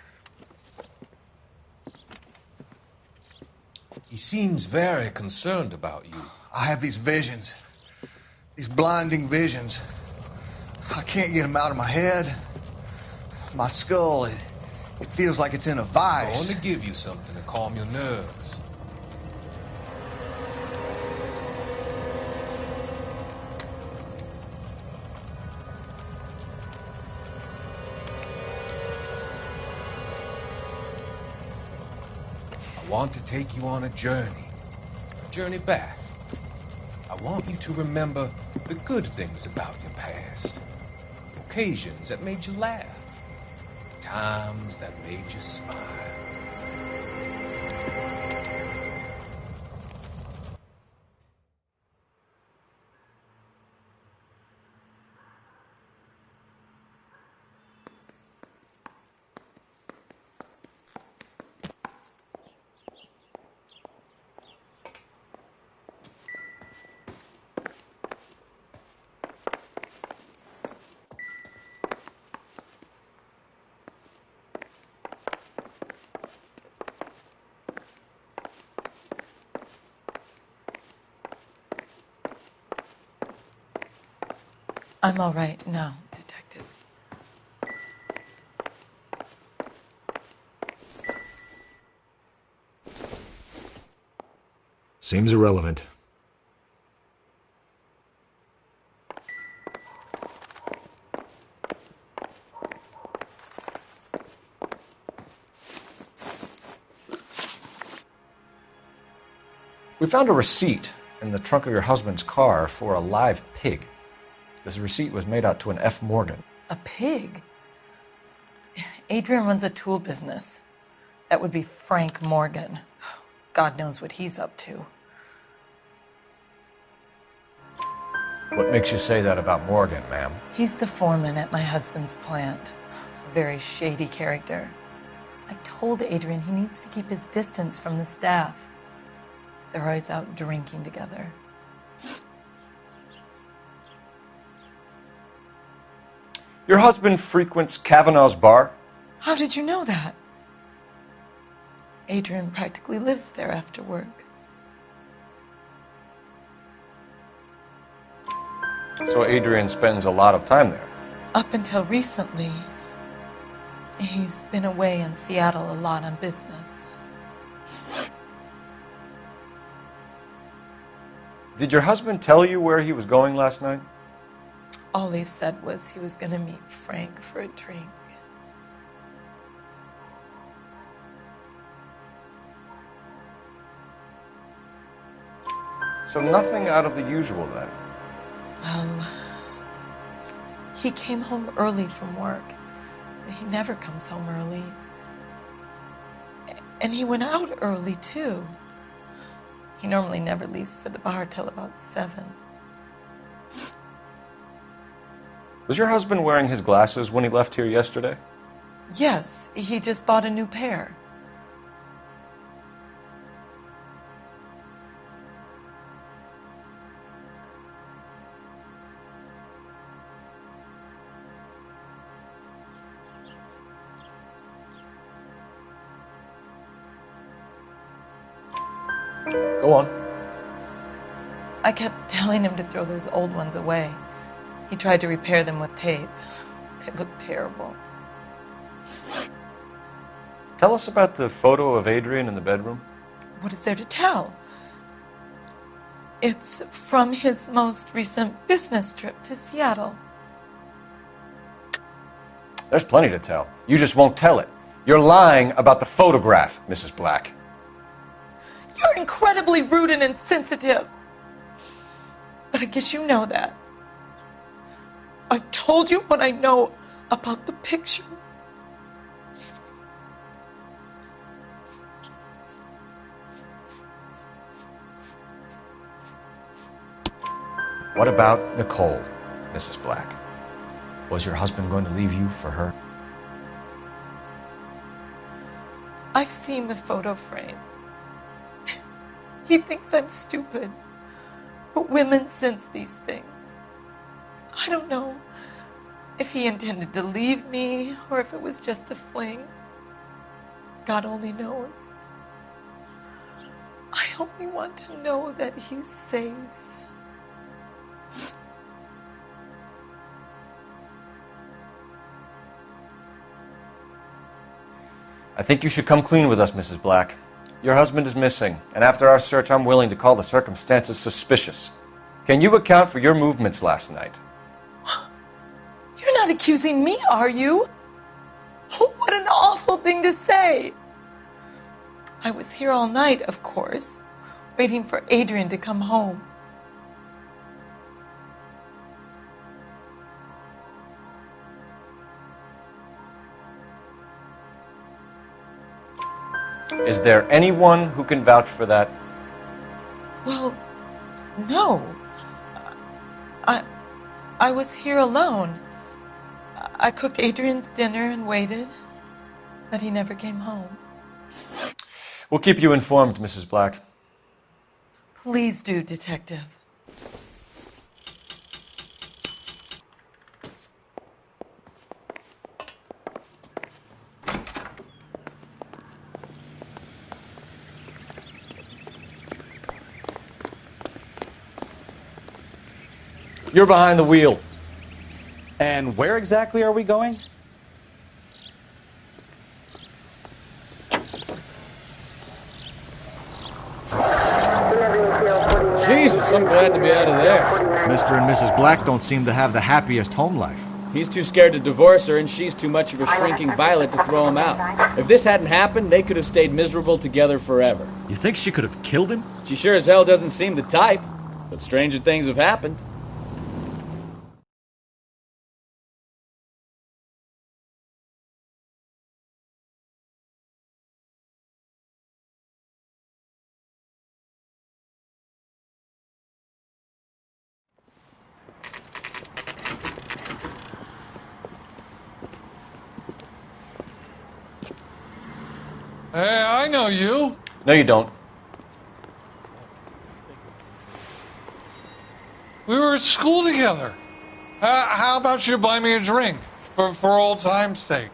He seems very concerned about you. I have these visions. These blinding visions. I can't get them out of my head. My skull, it feels like it's in a I'm vice. going to give you something to calm your nerves. I want to take you on a journey back. I want you to remember the good things about your past, occasions that made you laugh, times that made you smile. I'm all right now, detectives. Seems irrelevant. We found a receipt in the trunk of your husband's car for a live pig. This receipt was made out to an F. Morgan. A pig? Adrian runs a tool business. That would be Frank Morgan. God knows what he's up to. What makes you say that about Morgan, ma'am? He's the foreman at my husband's plant. A very shady character. I told Adrian he needs to keep his distance from the staff. They're always out drinking together. Your husband frequents Kavanaugh's bar? How did you know that? Adrian practically lives there after work. So Adrian spends a lot of time there. Up until recently, he's been away in Seattle a lot on business. Did your husband tell you where he was going last night? All he said was he was going to meet Frank for a drink. So nothing out of the usual then? Well, he came home early from work. He never comes home early. And he went out early, too. He normally never leaves for the bar till about 7. Was your husband wearing his glasses when he left here yesterday? Yes, he just bought a new pair. Go on. I kept telling him to throw those old ones away. He tried to repair them with tape. They looked terrible. Tell us about the photo of Adrian in the bedroom. What is there to tell? It's from his most recent business trip to Seattle. There's plenty to tell. You just won't tell it. You're lying about the photograph, Mrs. Black. You're incredibly rude and insensitive. But I guess you know that. I've told you what I know about the picture. What about Nicole, Mrs. Black? Was your husband going to leave you for her? I've seen the photo frame. He thinks I'm stupid. But women sense these things. I don't know if he intended to leave me or if it was just a fling. God only knows. I only want to know that he's safe. I think you should come clean with us, Mrs. Black. Your husband is missing, and after our search, I'm willing to call the circumstances suspicious. Can you account for your movements last night? You're not accusing me, are you? What an awful thing to say. I was here all night, of course, waiting for Adrian to come home. Is there anyone who can vouch for that? Well, no. I was here alone. I cooked Adrian's dinner and waited, but he never came home. We'll keep you informed, Mrs. Black. Please do, Detective. You're behind the wheel. And where exactly are we going? Jesus, I'm glad to be out of there. Mr. and Mrs. Black don't seem to have the happiest home life. He's too scared to divorce her, and she's too much of a shrinking violet to throw him out. If this hadn't happened, they could have stayed miserable together forever. You think she could have killed him? She sure as hell doesn't seem the type, but stranger things have happened. Hey, I know you. No, you don't. We were at school together. How about you buy me a drink for old time's sake?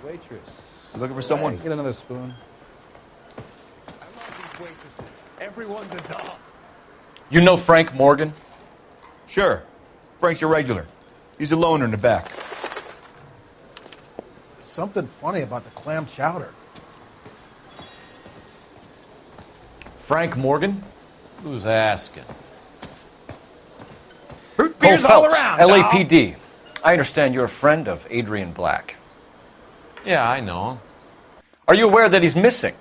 Waitress. You looking for someone? Get another spoon. Everyone's a dog. You know Frank Morgan? Sure. Frank's your regular. He's a loner in the back. Something funny about the clam chowder. Frank Morgan? Who's asking? Root beers all around, LAPD. I understand you're a friend of Adrian Black. Yeah, I know. Are you aware that he's missing?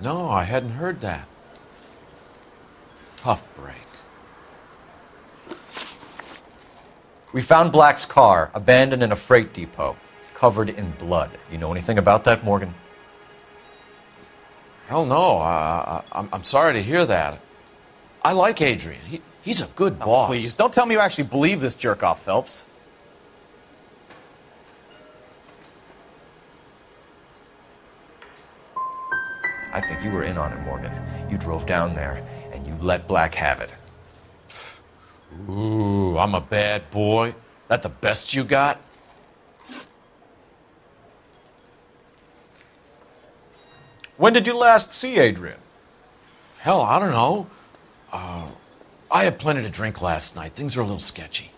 No, I hadn't heard that. Tough break. We found Black's car abandoned in a freight depot, covered in blood. You know anything about that, Morgan? Hell no. I'm sorry to hear that. I like Adrian. He's a good boss. Please, don't tell me you actually believe this jerk-off, Phelps. I think you were in on it, Morgan. You drove down there, and you let Black have it. Ooh, I'm a bad boy. That the best you got? When did you last see Adrian? Hell, I don't know. I had plenty to drink last night. Things are a little sketchy.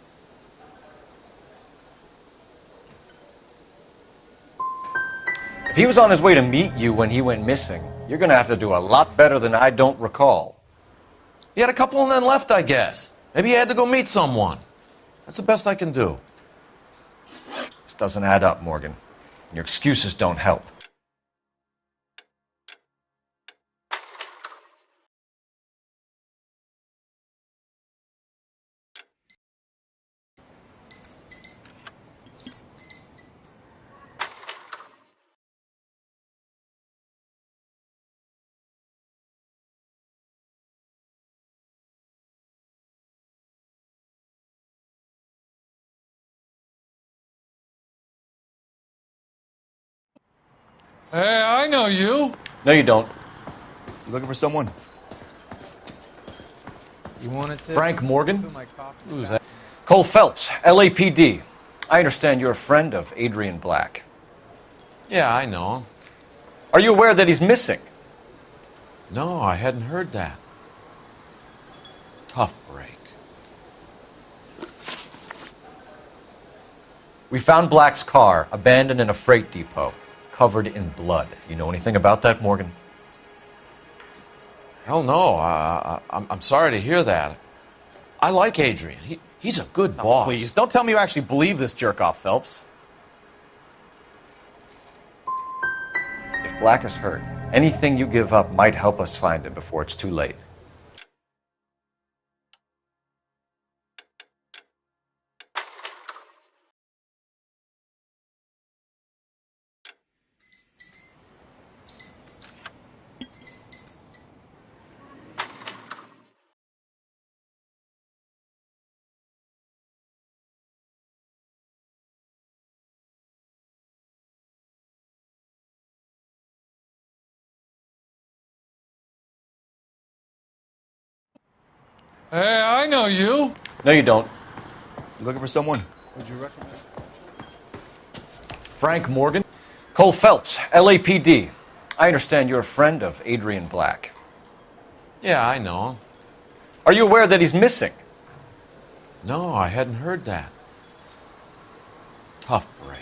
If he was on his way to meet you when he went missing, you're going to have to do a lot better than I don't recall. He had a couple and then left, I guess. Maybe he had to go meet someone. That's the best I can do. This doesn't add up, Morgan. Your excuses don't help. Hey, I know you. No, you don't. You looking for someone? You wanted to? Frank Morgan? Who's that? Cole Phelps, LAPD. I understand you're a friend of Adrian Black. Yeah, I know him. Are you aware that he's missing? No, I hadn't heard that. Tough break. We found Black's car abandoned in a freight depot, covered in blood. You know anything about that, Morgan? Hell no. I'm sorry to hear that. I like Adrian. He's a good boss. Please, don't tell me you actually believe this jerk-off, Phelps. If Black is hurt, anything you give up might help us find him before it's too late. Hey, I know you. No, you don't. You looking for someone? Would you recommend? Frank Morgan? Cole Phelps, LAPD. I understand you're a friend of Adrian Black. Yeah, I know him. Are you aware that he's missing? No, I hadn't heard that. Tough break.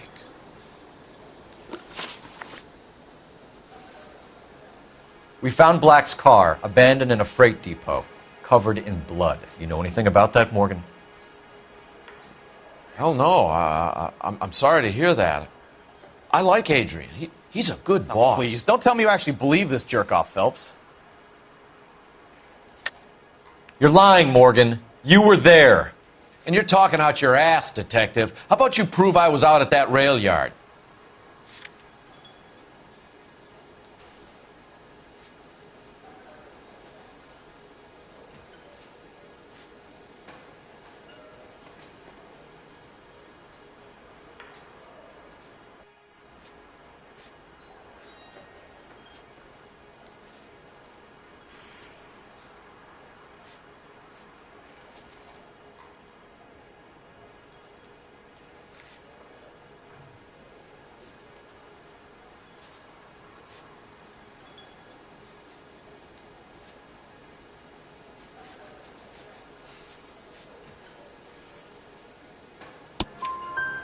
We found Black's car abandoned in a freight depot, covered in blood. You know anything about that, Morgan? Hell no. I'm sorry to hear that. I like Adrian. He's a good boss. Please, don't tell me you actually believe this jerk-off, Phelps. You're lying, Morgan. You were there. And you're talking out your ass, detective. How about you prove I was out at that rail yard?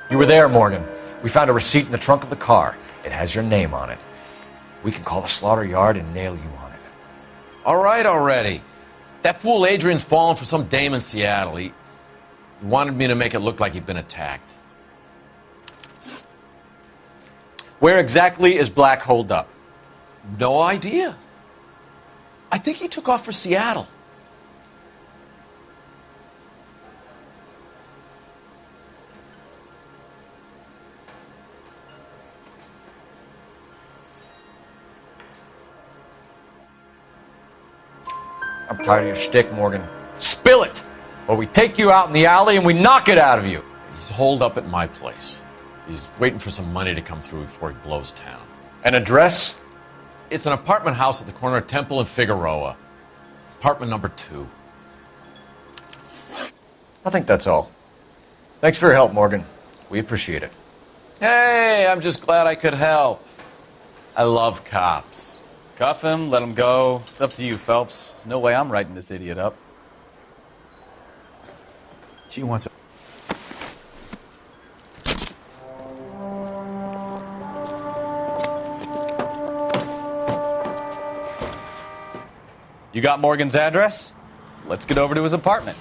You were there, Morgan. We found a receipt in the trunk of the car. It has your name on it. We can call the slaughter yard and nail you on it. All right already. That fool Adrian's fallen for some dame in Seattle. He wanted me to make it look like he'd been attacked. Where exactly is Black holed up? No idea. I think he took off for Seattle. I'm tired of your shtick, Morgan. Spill it! Or we take you out in the alley and we knock it out of you. He's holed up at my place. He's waiting for some money to come through before he blows town. An address? It's an apartment house at the corner of Temple and Figueroa. Apartment number 2. I think that's all. Thanks for your help, Morgan. We appreciate it. Hey, I'm just glad I could help. I love cops. Cuff him, let him go. It's up to you, Phelps. There's no way I'm writing this idiot up. She wants it. You got Morgan's address? Let's get over to his apartment.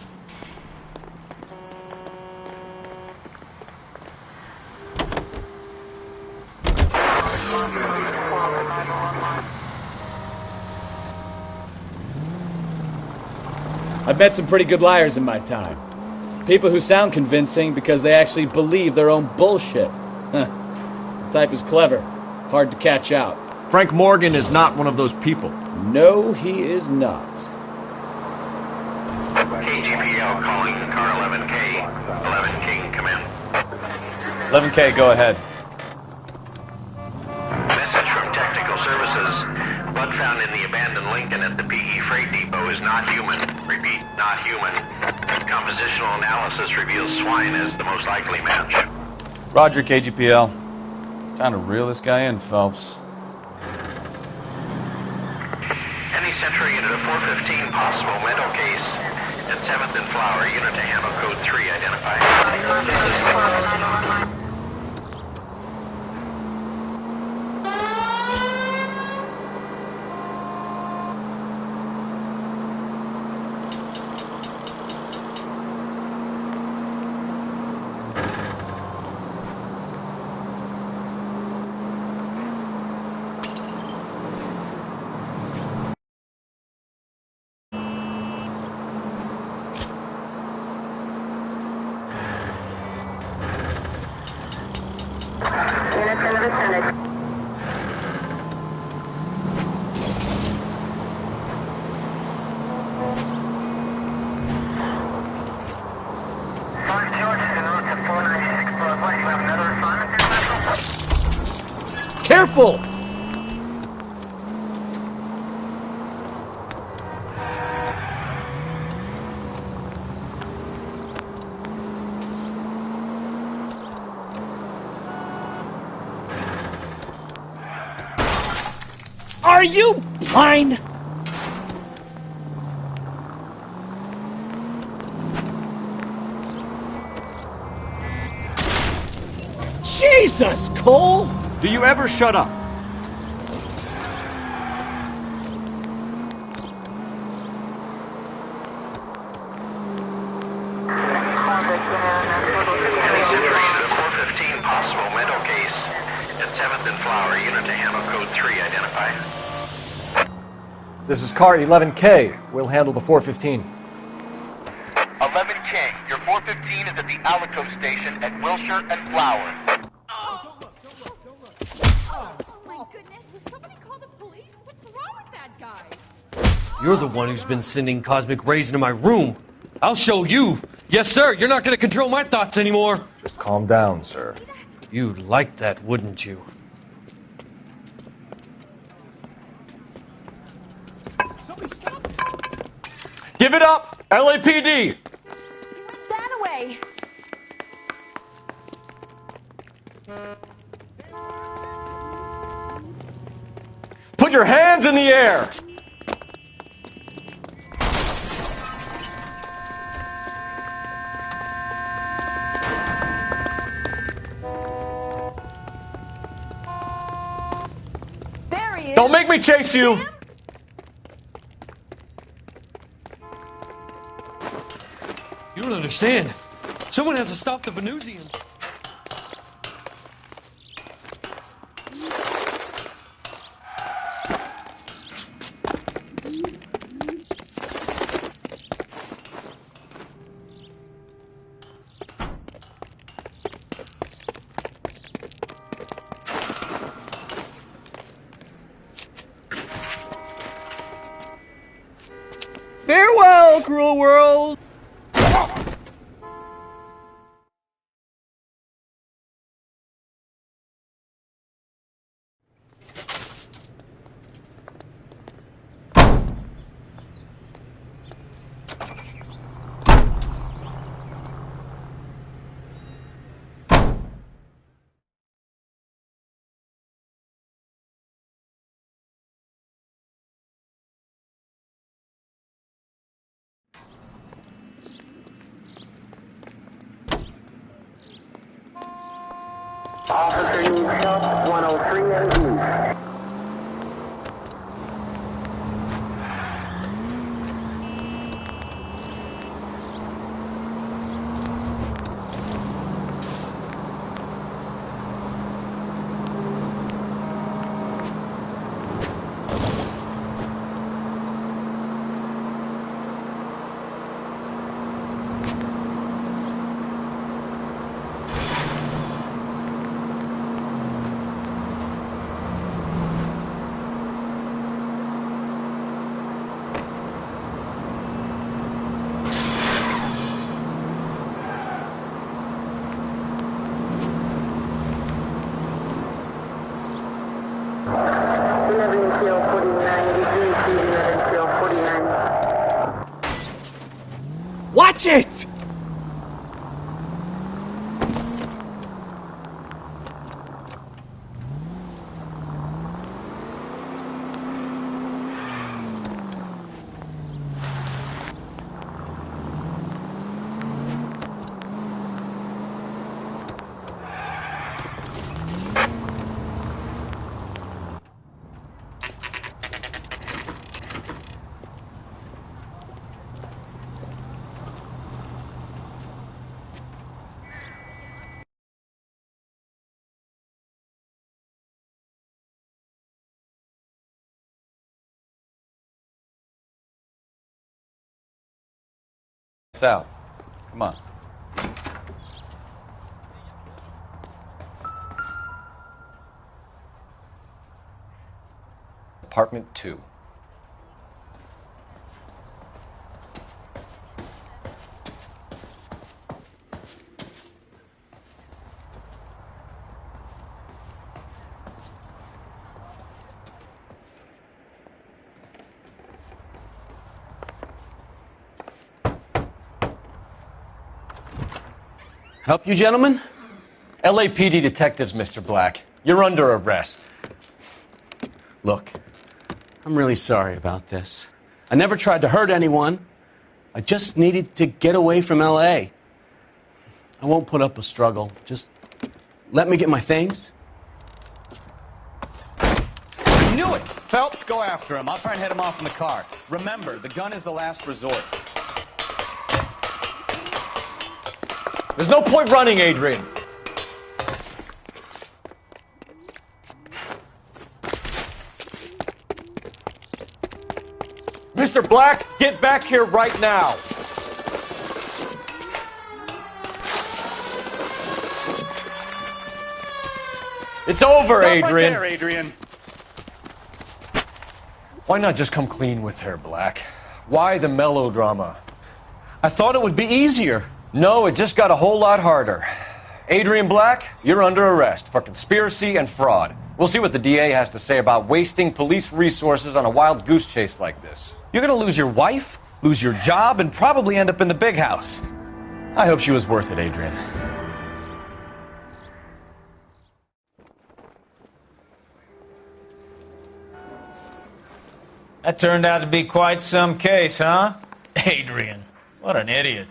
I've met some pretty good liars in my time. People who sound convincing because they actually believe their own bullshit. Huh. The type is clever, hard to catch out. Frank Morgan is not one of those people. No, he is not. KGPL calling car 11K. 11K, come in. 11K, go ahead. Message from Technical Services. Blood found in the abandoned Lincoln at the PE Freight Depot is not human. Repeat, not human. Compositional analysis reveals swine as the most likely match. Roger, KGPL. Time to reel this guy in, Phelps. Any Central unit of 415 possible mental case at 7th and Flower. Unit to handle code 3 identified. Careful! Are you blind? Jesus, Cole! Do you ever shut up? Any Central unit of 415 possible mental case at 7th and Flower. Unit to handle code 3 identified. This is car 11K. We'll handle the 415. 11K, your 415 is at the Alico station at Wilshire and Flower. You're the one who's been sending cosmic rays into my room. I'll show you. Yes, sir. You're not going to control my thoughts anymore. Just calm down, sir. You'd like that, wouldn't you? Give it up! LAPD! That away. Put your hands in the air! There he is. Don't make me chase you! You don't understand. Someone has to stop the Venusians. Farewell, cruel world! Officer needs help, 103 MD. Watch it! Sal, come on. Apartment 2. Help you, gentlemen? LAPD detectives, Mr. Black. You're under arrest. Look, I'm really sorry about this. I never tried to hurt anyone. I just needed to get away from L.A. I won't put up a struggle. Just let me get my things. I knew it! Phelps, go after him. I'll try and head him off in the car. Remember, the gun is the last resort. There's no point running, Adrian. Mr. Black, get back here right now. It's over, Stop Adrian. Right there, Adrian. Why not just come clean with her, Black? Why the melodrama? I thought it would be easier. No, it just got a whole lot harder. Adrian Black, you're under arrest for conspiracy and fraud. We'll see what the DA has to say about wasting police resources on a wild goose chase like this. You're gonna lose your wife, lose your job, and probably end up in the big house. I hope she was worth it, Adrian. That turned out to be quite some case, huh? Adrian, what an idiot.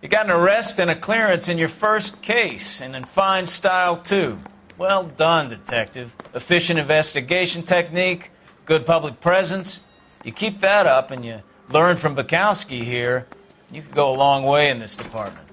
You got an arrest and a clearance in your first case, and in fine style, too. Well done, detective. Efficient investigation technique, good public presence. You keep that up and you learn from Bukowski here, you could go a long way in this department.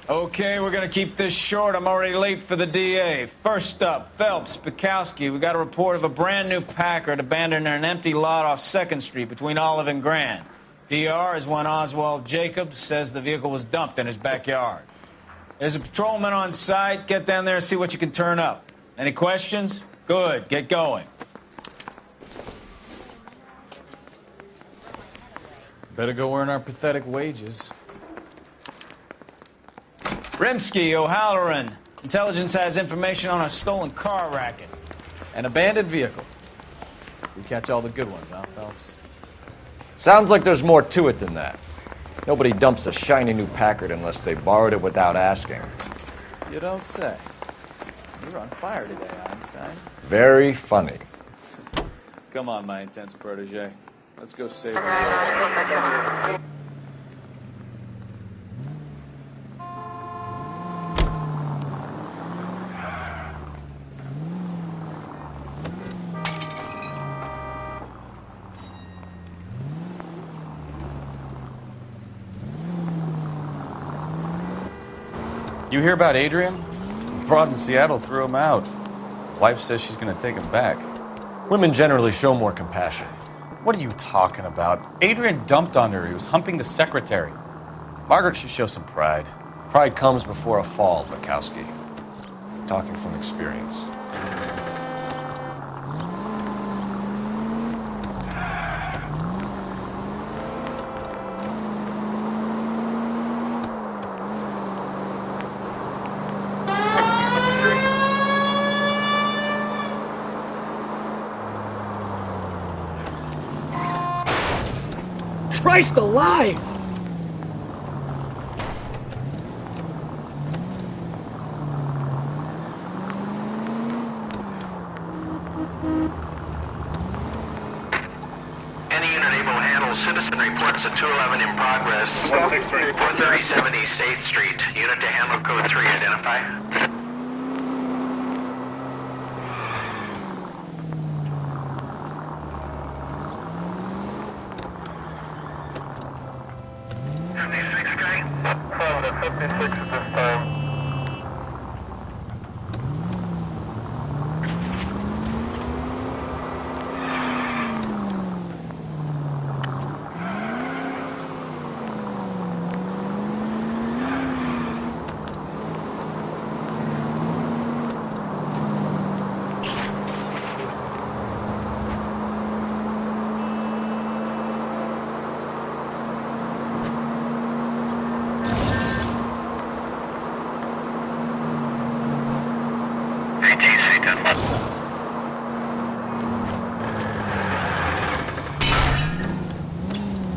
Okay, we're going to keep this short. I'm already late for the DA. First up, Phelps, Bukowski. We got a report of a brand new Packard abandoned in an empty lot off 2nd Street between Olive and Grand. PR is one Oswald Jacobs says the vehicle was dumped in his backyard. There's a patrolman on site. Get down there and see what you can turn up. Any questions? Good. Get going. Better go earn our pathetic wages. Rimsky, O'Halloran. Intelligence has information on a stolen car racket. An abandoned vehicle. We catch all the good ones, huh, Phelps? Sounds like there's more to it than that. Nobody dumps a shiny new Packard unless they borrowed it without asking. You don't say. You're on fire today, Einstein. Very funny. Come on, my intense protege. Let's go save her. You hear about Adrian? Broad in Seattle threw him out. Wife says she's going to take him back. Women generally show more compassion. What are you talking about? Adrian dumped on her. He was humping the secretary. Margaret should show some pride. Pride comes before a fall, Bukowski. Talking from experience. Christ alive! Any unit able to handle citizen reports at 211 in progress. 437 East 8th Street. Unit to handle code 3. Identify.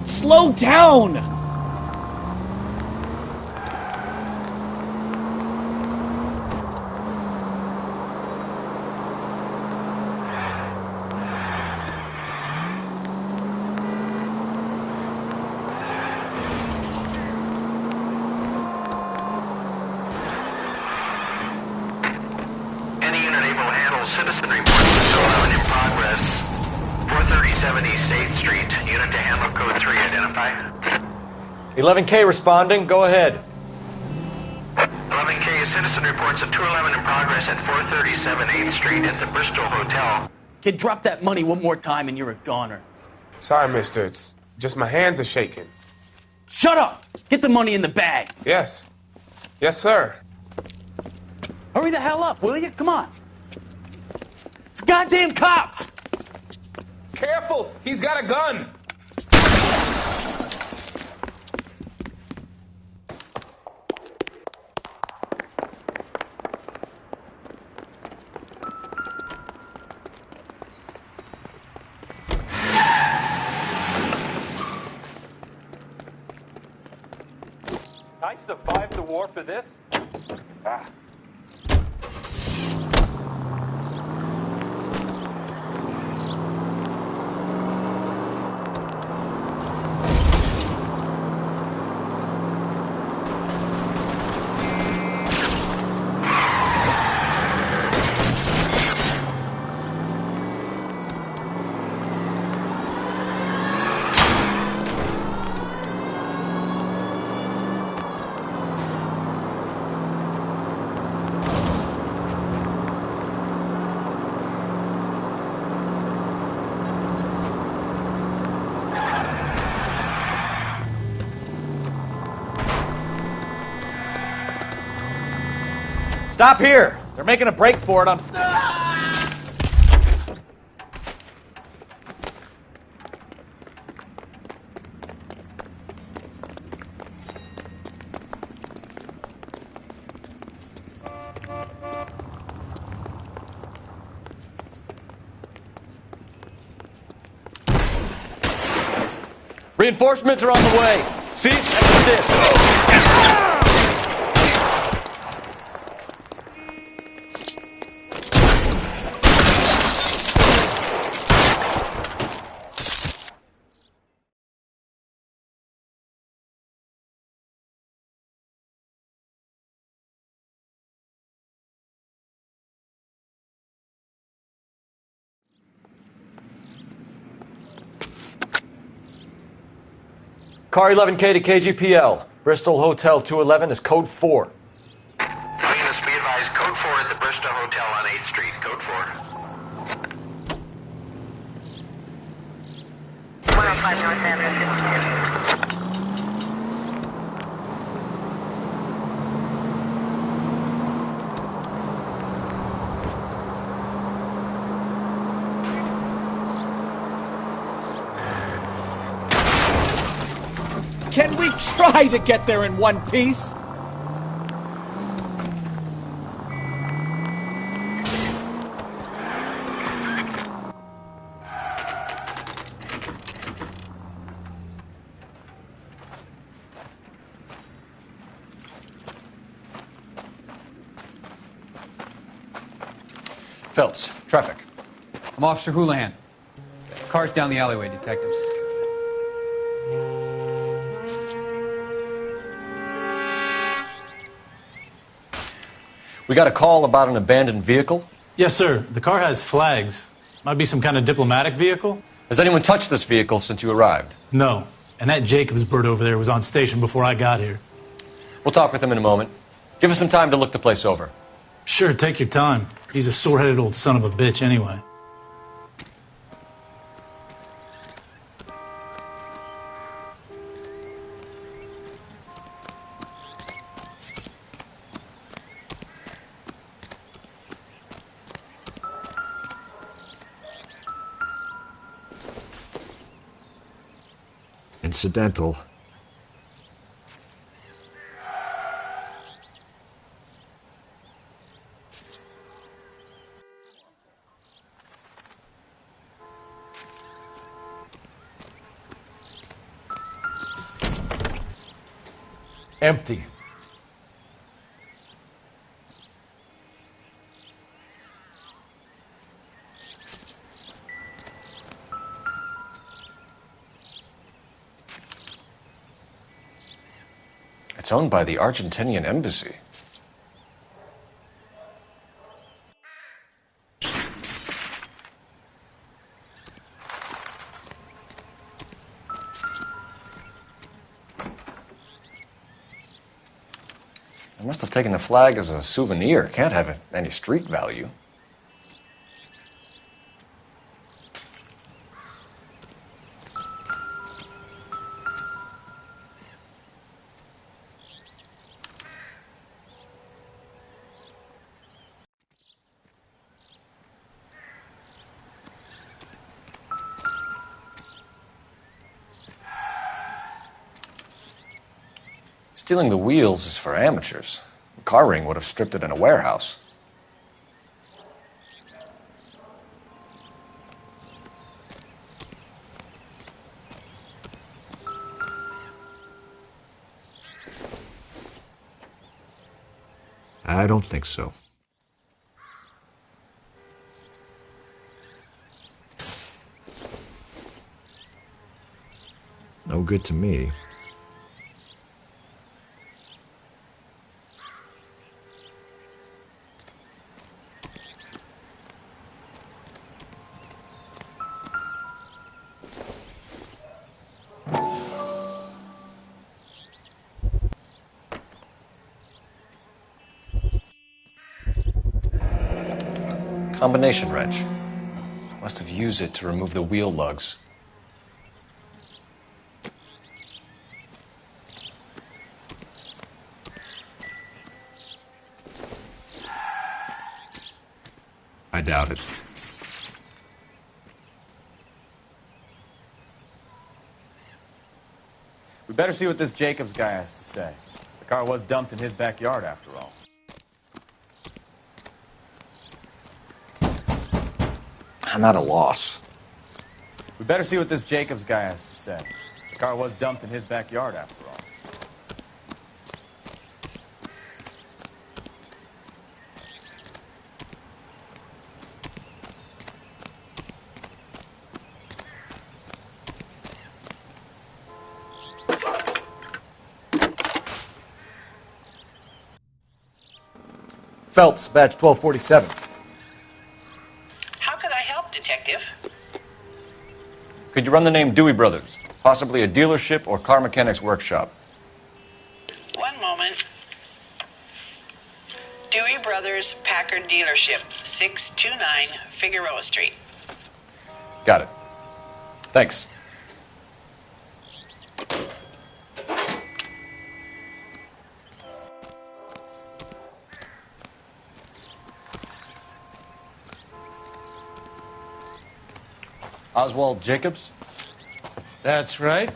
Slow down! Any unit able to handle citizen reports at 211 in progress. 437 East 8th Street. Unit to handle code 3. Identify. 11K responding. Go ahead. 11K, citizen reports at 211 in progress at 437 8th Street at the Bristol Hotel. Kid, drop that money one more time and you're a goner. Sorry, mister. It's just my hands are shaking. Shut up! Get the money in the bag. Yes. Yes, sir. Hurry the hell up, will you? Come on. It's goddamn cops! Careful! He's got a gun! I survived the war for this? Ah. Stop here! They're making a break for it on... Reinforcements are on the way. Cease and desist. Car 11K to KGPL. Bristol Hotel 211 is code 4. Venus, be advised, code 4 at the Bristol Hotel on 8th Street. Code 4. 105 North Avenue. Can we try to get there in one piece? Phelps, traffic. I'm Officer Houlihan. Car's down the alleyway, detectives. We got a call about an abandoned vehicle. Yes, sir. The car has flags. Might be some kind of diplomatic vehicle. Has anyone touched this vehicle since you arrived? No. And that Jacobs bird over there was on station before I got here. We'll talk with him in a moment. Give us some time to look the place over. Sure, take your time. He's a sore-headed old son of a bitch anyway. Incidental. Empty. It's owned by the Argentinian embassy. I must have taken the flag as a souvenir. Can't have any street value. Stealing the wheels is for amateurs. The car ring would have stripped it in a warehouse. I don't think so. No good to me. Combination wrench. Must have used it to remove the wheel lugs. I doubt it. We better see what this Jacobs guy has to say. The car was dumped in his backyard, after all. I'm at a loss. We better see what this Jacobs guy has to say. The car was dumped in his backyard, after all. Phelps, badge 1247. How can I help, Detective? Could you run the name Dewey Brothers? Possibly a dealership or car mechanics workshop. One moment. Dewey Brothers Packard Dealership, 629 Figueroa Street. Got it. Thanks. Oswald Jacobs? That's right.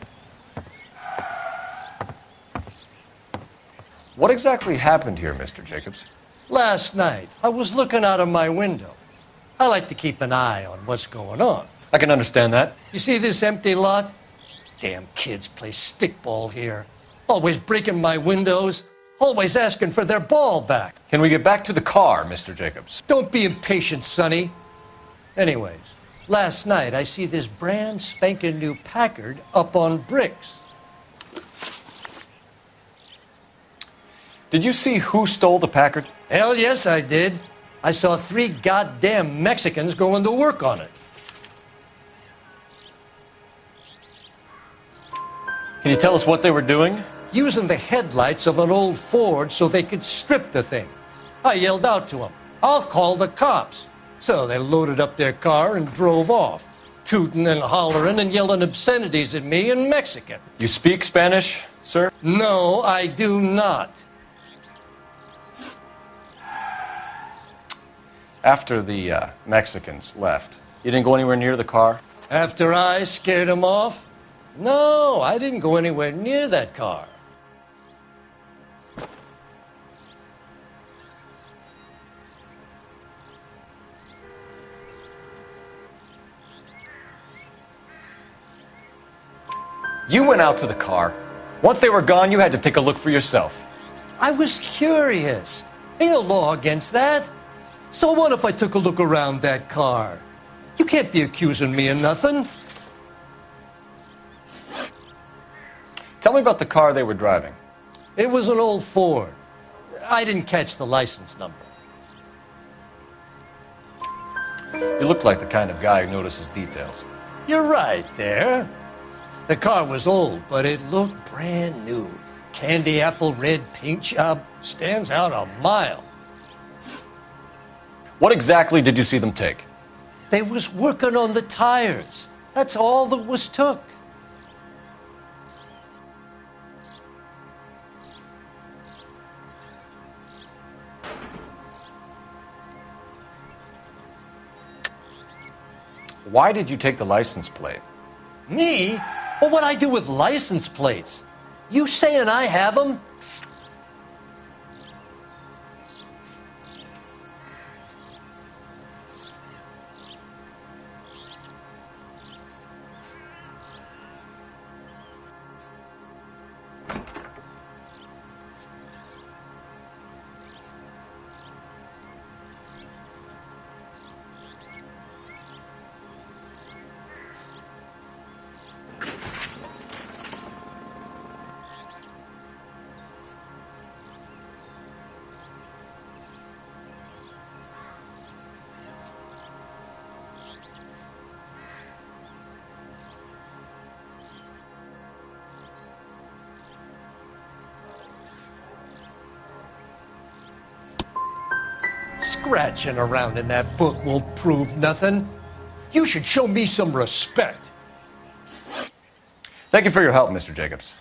What exactly happened here, Mr. Jacobs? Last night, I was looking out of my window. I like to keep an eye on what's going on. I can understand that. You see this empty lot? Damn kids play stickball here. Always breaking my windows. Always asking for their ball back. Can we get back to the car, Mr. Jacobs? Don't be impatient, Sonny. Anyways, last night I see this brand spanking new Packard up on bricks. Did you see who stole the Packard? Hell yes, I did. I saw 3 goddamn Mexicans going to work on it. Can you tell us what they were doing? Using the headlights of an old Ford so they could strip the thing. I yelled out to them, "I'll call the cops." So they loaded up their car and drove off, tooting and hollering and yelling obscenities at me in Mexican. You speak Spanish, sir? No, I do not. After the Mexicans left, you didn't go anywhere near the car? After I scared them off? No, I didn't go anywhere near that car. You went out to the car. Once they were gone, you had to take a look for yourself. I was curious. Ain't no law against that. So what if I took a look around that car? You can't be accusing me of nothing. Tell me about the car they were driving. It was an old Ford. I didn't catch the license number. You look like the kind of guy who notices details. You're right there. The car was old, but it looked brand new. Candy apple red paint job stands out a mile. What exactly did you see them take? They was working on the tires. That's all that was took. Why did you take the license plate? Me? Well, what'd I do with license plates? You saying I have them? Scratching around in that book won't prove nothing. You should show me some respect. Thank you for your help, Mr. Jacobs.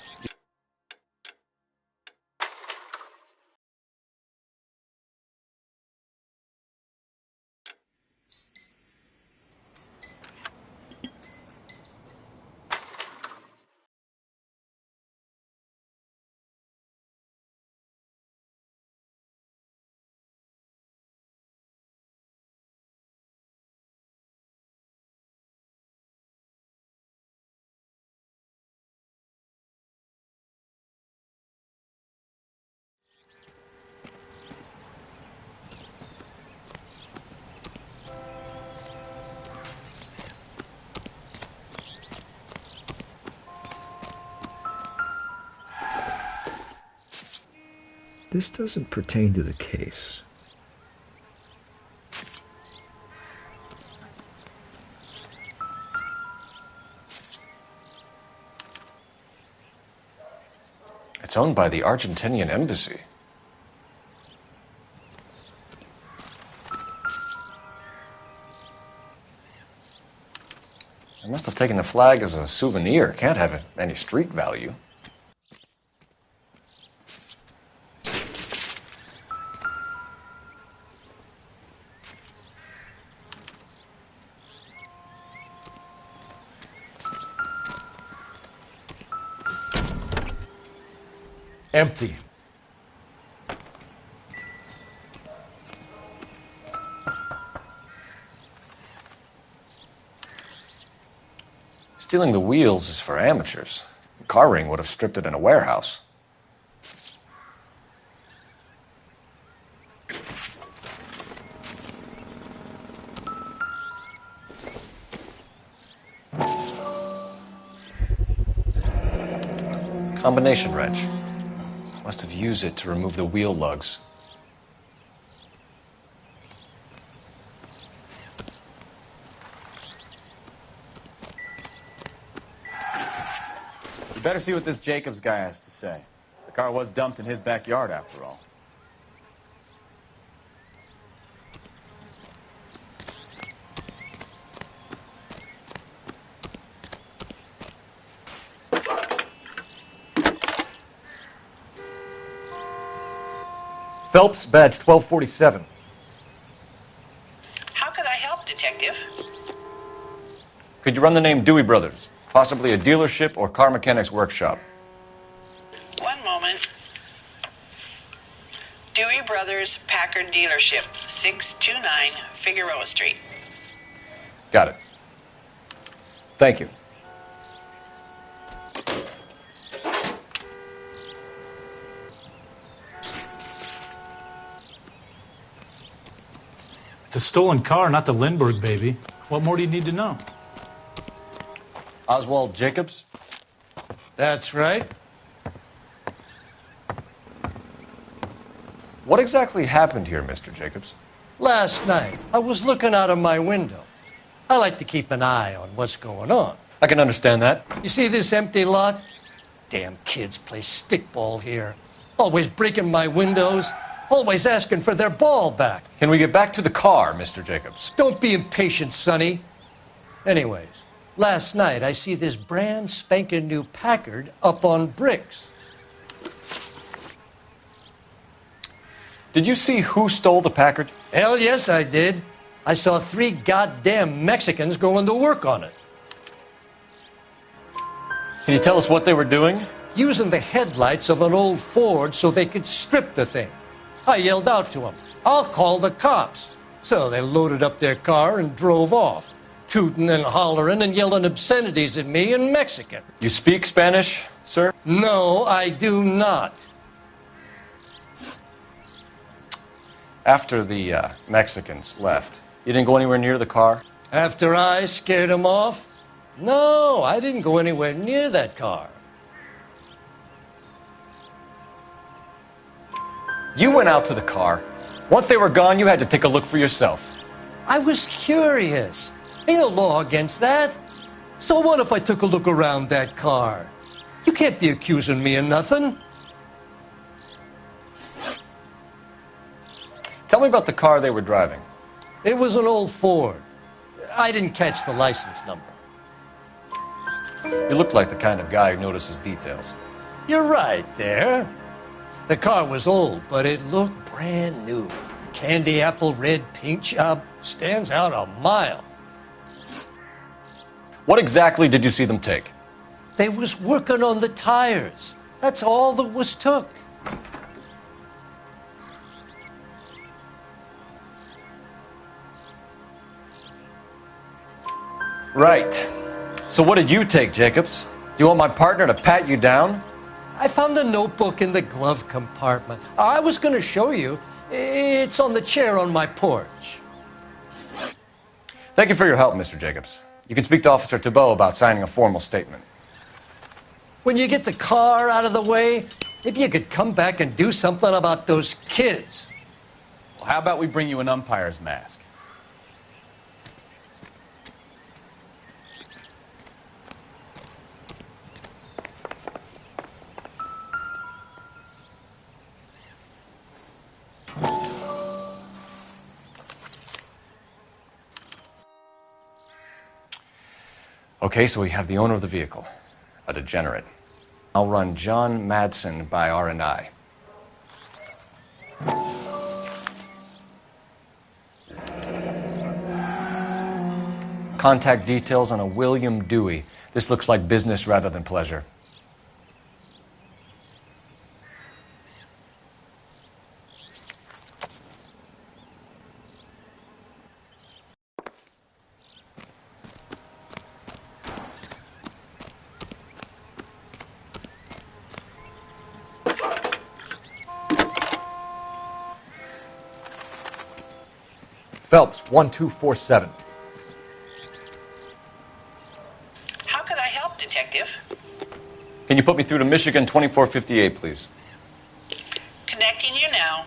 This doesn't pertain to the case. It's owned by the Argentinian embassy. I must have taken the flag as a souvenir. Can't have any street value. Empty. Stealing the wheels is for amateurs. A car ring would have stripped it in a warehouse. Combination wrench. Must have used it to remove the wheel lugs. You better see what this Jacobs guy has to say. The car was dumped in his backyard, after all. Phelps, badge 1247. How could I help, Detective? Could you run the name Dewey Brothers? Possibly a dealership or car mechanic's workshop. One moment. Dewey Brothers Packard Dealership, 629 Figueroa Street. Got it. Thank you. It's a stolen car, not the Lindbergh baby. What more do you need to know? Oswald Jacobs? That's right. What exactly happened here, Mr. Jacobs? Last night, I was looking out of my window. I like to keep an eye on what's going on. I can understand that. You see this empty lot? Damn kids play stickball here. Always breaking my windows. Always asking for their ball back. Can we get back to the car, Mr. Jacobs? Don't be impatient, Sonny. Anyways, last night I see this brand spanking new Packard up on bricks. Did you see who stole the Packard? Hell yes, I did. I saw 3 goddamn Mexicans going to work on it. Can you tell us what they were doing? Using the headlights of an old Ford so they could strip the thing. I yelled out to them, "I'll call the cops." So they loaded up their car and drove off, tooting and hollering and yelling obscenities at me in Mexican. You speak Spanish, sir? No, I do not. After the Mexicans left, you didn't go anywhere near the car? After I scared them off? No, I didn't go anywhere near that car. You went out to the car. Once they were gone, you had to take a look for yourself. I was curious. Ain't no law against that. So what if I took a look around that car? You can't be accusing me of nothing. Tell me about the car they were driving. It was an old Ford. I didn't catch the license number. You look like the kind of guy who notices details. You're right there. The car was old, but it looked brand new. Candy apple red paint job stands out a mile. What exactly did you see them take? They was working on the tires. That's all that was took. Right. So what did you take, Jacobs? Do you want my partner to pat you down? I found a notebook in the glove compartment. I was going to show you. It's on the chair on my porch. Thank you for your help, Mr. Jacobs. You can speak to Officer Thibault about signing a formal statement. When you get the car out of the way, If you could come back and do something about those kids. Well, how about we bring you an umpire's mask? Okay, so we have the owner of the vehicle, a degenerate. I'll run John Madsen by R&I. Contact details on a William Dewey. This looks like business rather than pleasure. Phelps, 1247. How could I help, Detective? Can you put me through to Michigan 2458, please? Connecting you now.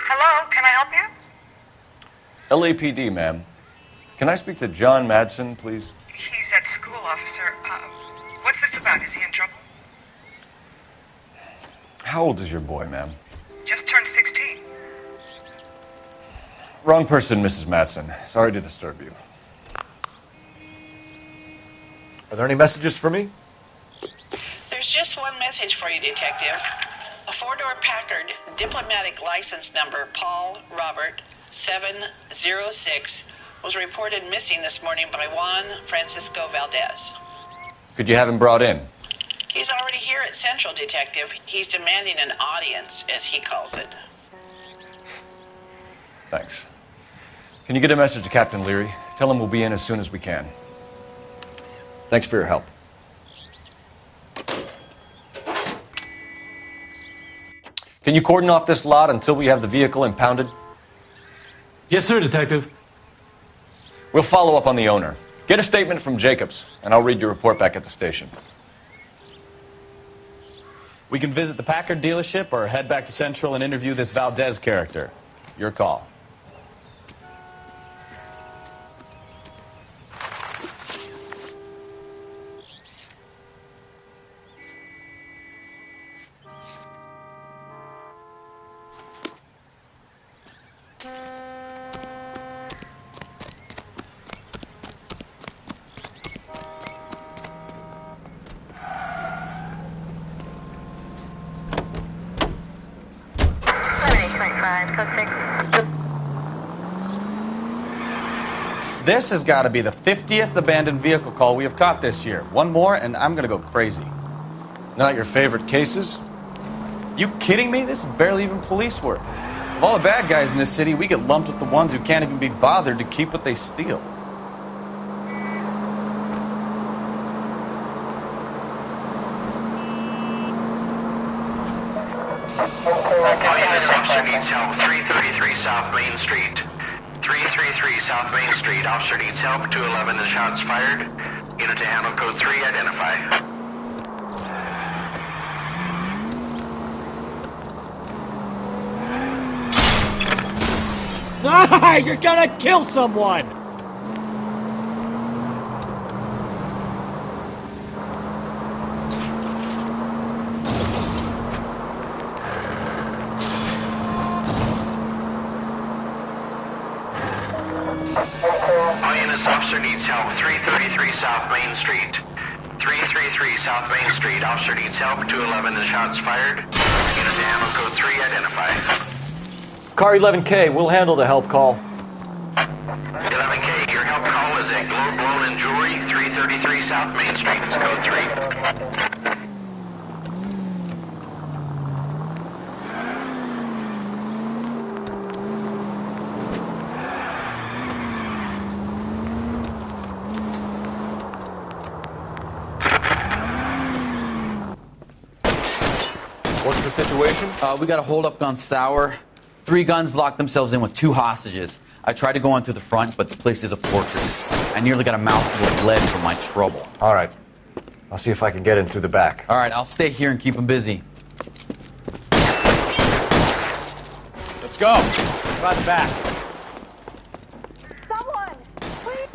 Hello, can I help you? LAPD, ma'am. Can I speak to John Madsen, please? He's at school, officer. What's this about? Is he in trouble? How old is your boy, ma'am? Just turned 16. Wrong person, Mrs. Madsen. Sorry to disturb you. Are there any messages for me? There's just one message for you, Detective. A four-door Packard, diplomatic license number Paul Robert 706, was reported missing this morning by Juan Francisco Valdez. Could you have him brought in? He's already here at Central, Detective. He's demanding an audience, as he calls it. Thanks. Can you get a message to Captain Leary? Tell him we'll be in as soon as we can. Thanks for your help. Can you cordon off this lot until we have the vehicle impounded? Yes, sir, Detective. We'll follow up on the owner. Get a statement from Jacobs, and I'll read your report back at the station. We can visit the Packard dealership or head back to Central and interview this Valdez character. Your call. This has got to be the 50th abandoned vehicle call we have caught this year. One more, and I'm going to go crazy. Not your favorite cases? You kidding me? This is barely even police work. Of all the bad guys in this city, we get lumped with the ones who can't even be bothered to keep what they steal. All units, officer needs help. 333 South Main Street. 333 South Main Street. Officer needs help. 211 and shots fired. Unit to handle code 3. Identify. Ah, you're gonna kill someone! All units, officer needs help. 333 South Main Street. 333 South Main Street. Officer needs help. 211 and shots fired. Unit to handle code 3. Identify. Car 11K, we'll handle the help call. 11K, your help call is at Globe Loan and Jewelry, 333 South Main Street. It's code 3. What's the situation? We got a holdup gone sour. 3 guns locked themselves in with 2 hostages. I tried to go in through the front, but the place is a fortress. I nearly got a mouthful of lead from my trouble. All right. I'll see if I can get in through the back. All right, I'll stay here and keep him busy. Let's go. Right back. Someone, please.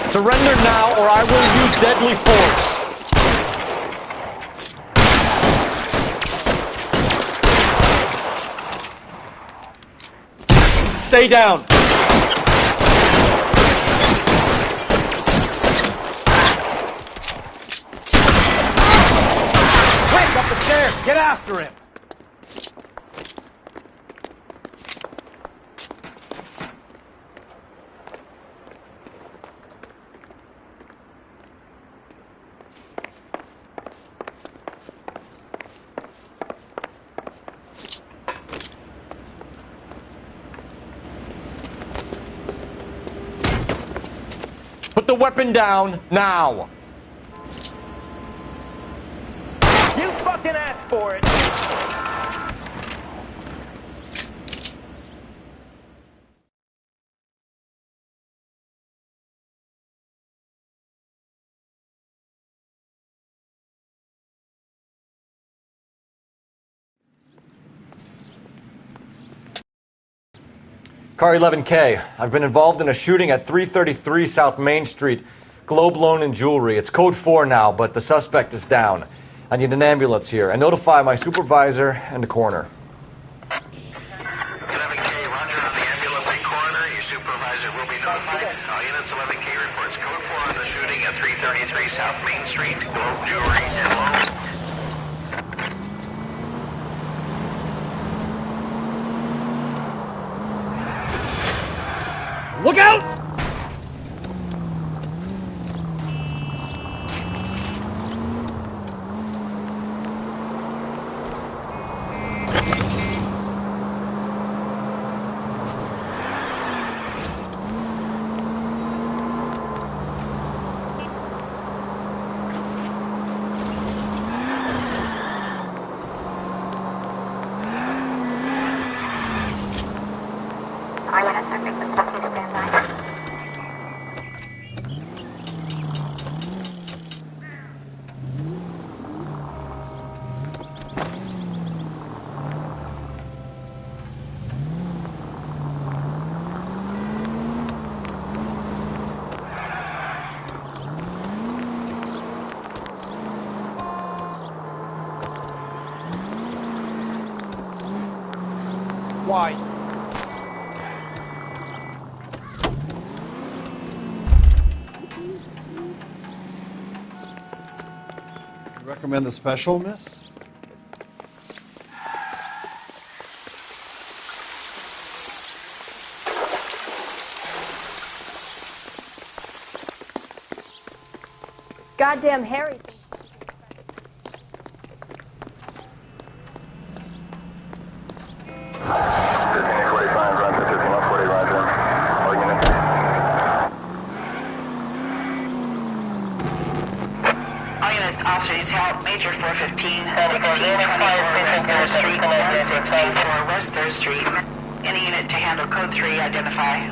Surrender now, or I will use deadly force. Stay down. Quick, up the stairs. Get after him. Put the weapon down, now! You fucking asked for it! Car 11K, I've been involved in a shooting at 333 South Main Street. Globe Loan and Jewelry. It's code 4 now, but the suspect is down. I need an ambulance here. And notify my supervisor and the coroner. 11K, roger on the ambulance and coroner. Your supervisor will be notified. All units, 11K reports code 4 on the shooting at 333 South Main Street. Globe Jewelry and Loan. Look out! Why? You recommend the special, miss? Goddamn Harry. Officers help Major 415, 1624 West 3rd Street, 164 West 3rd Street. Any unit to handle code 3, identify.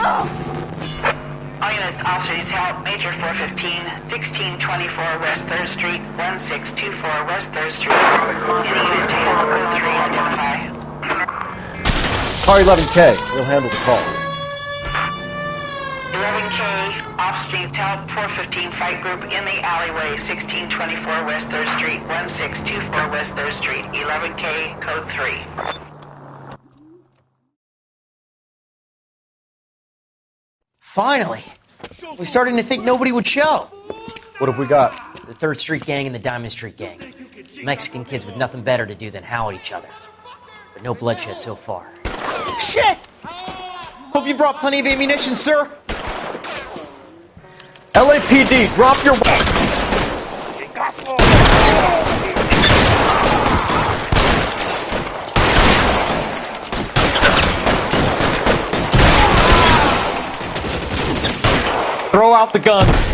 All units, officers help. Major 415, 1624 West 3rd Street, 1624 West 3rd Street. Any unit to handle code 3, identify. Car 11K, we'll handle the call. 11K, off streets help. 415 fight group in the alleyway, 1624 West 3rd Street, 1624 West 3rd Street. 11K, code 3. Finally! We're starting to think nobody would show. What have we got? The 3rd Street Gang and the Diamond Street Gang. Mexican kids with nothing better to do than howl at each other. But no bloodshed so far. Shit! Hope you brought plenty of ammunition, sir. LAPD, drop your weapon! Throw out the guns.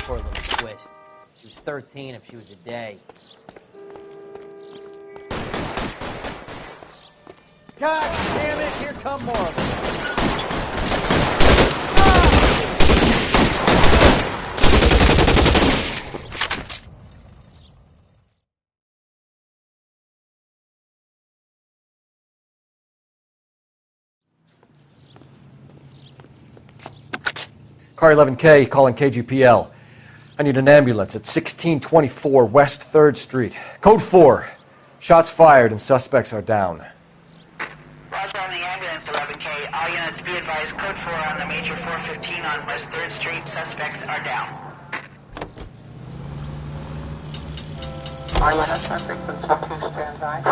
Poor little twist. She was 13 if she was a day. God damn it, here come more of them. Car 11K, calling KGPL. I need an ambulance at 1624 West 3rd Street. Code 4. Shots fired and suspects are down. Roger on the ambulance, 11K. All units be advised, code 4 on the major 415 on West 3rd Street. Suspects are down. All units are frequency 2, stand by.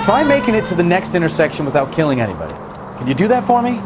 Try making it to the next intersection without killing anybody. Can you do that for me?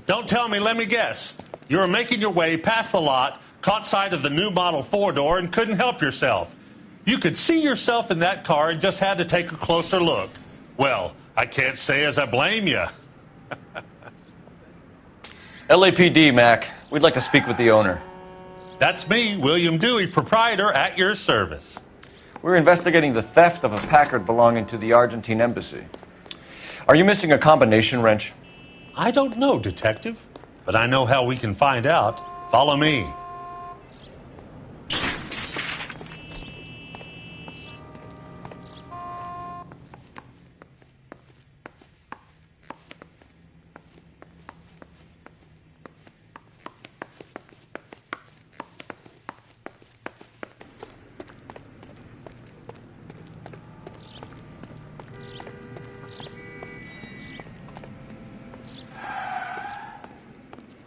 Don't tell me, let me guess. You were making your way past the lot, caught sight of the new model 4-door, and couldn't help yourself. You could see yourself in that car and just had to take a closer look. Well, I can't say as I blame you. LAPD, Mac. We'd like to speak with the owner. That's me, William Dewey, proprietor, at your service. We're investigating the theft of a Packard belonging to the Argentine embassy. Are you missing a combination wrench? I don't know, Detective, but I know how we can find out. Follow me.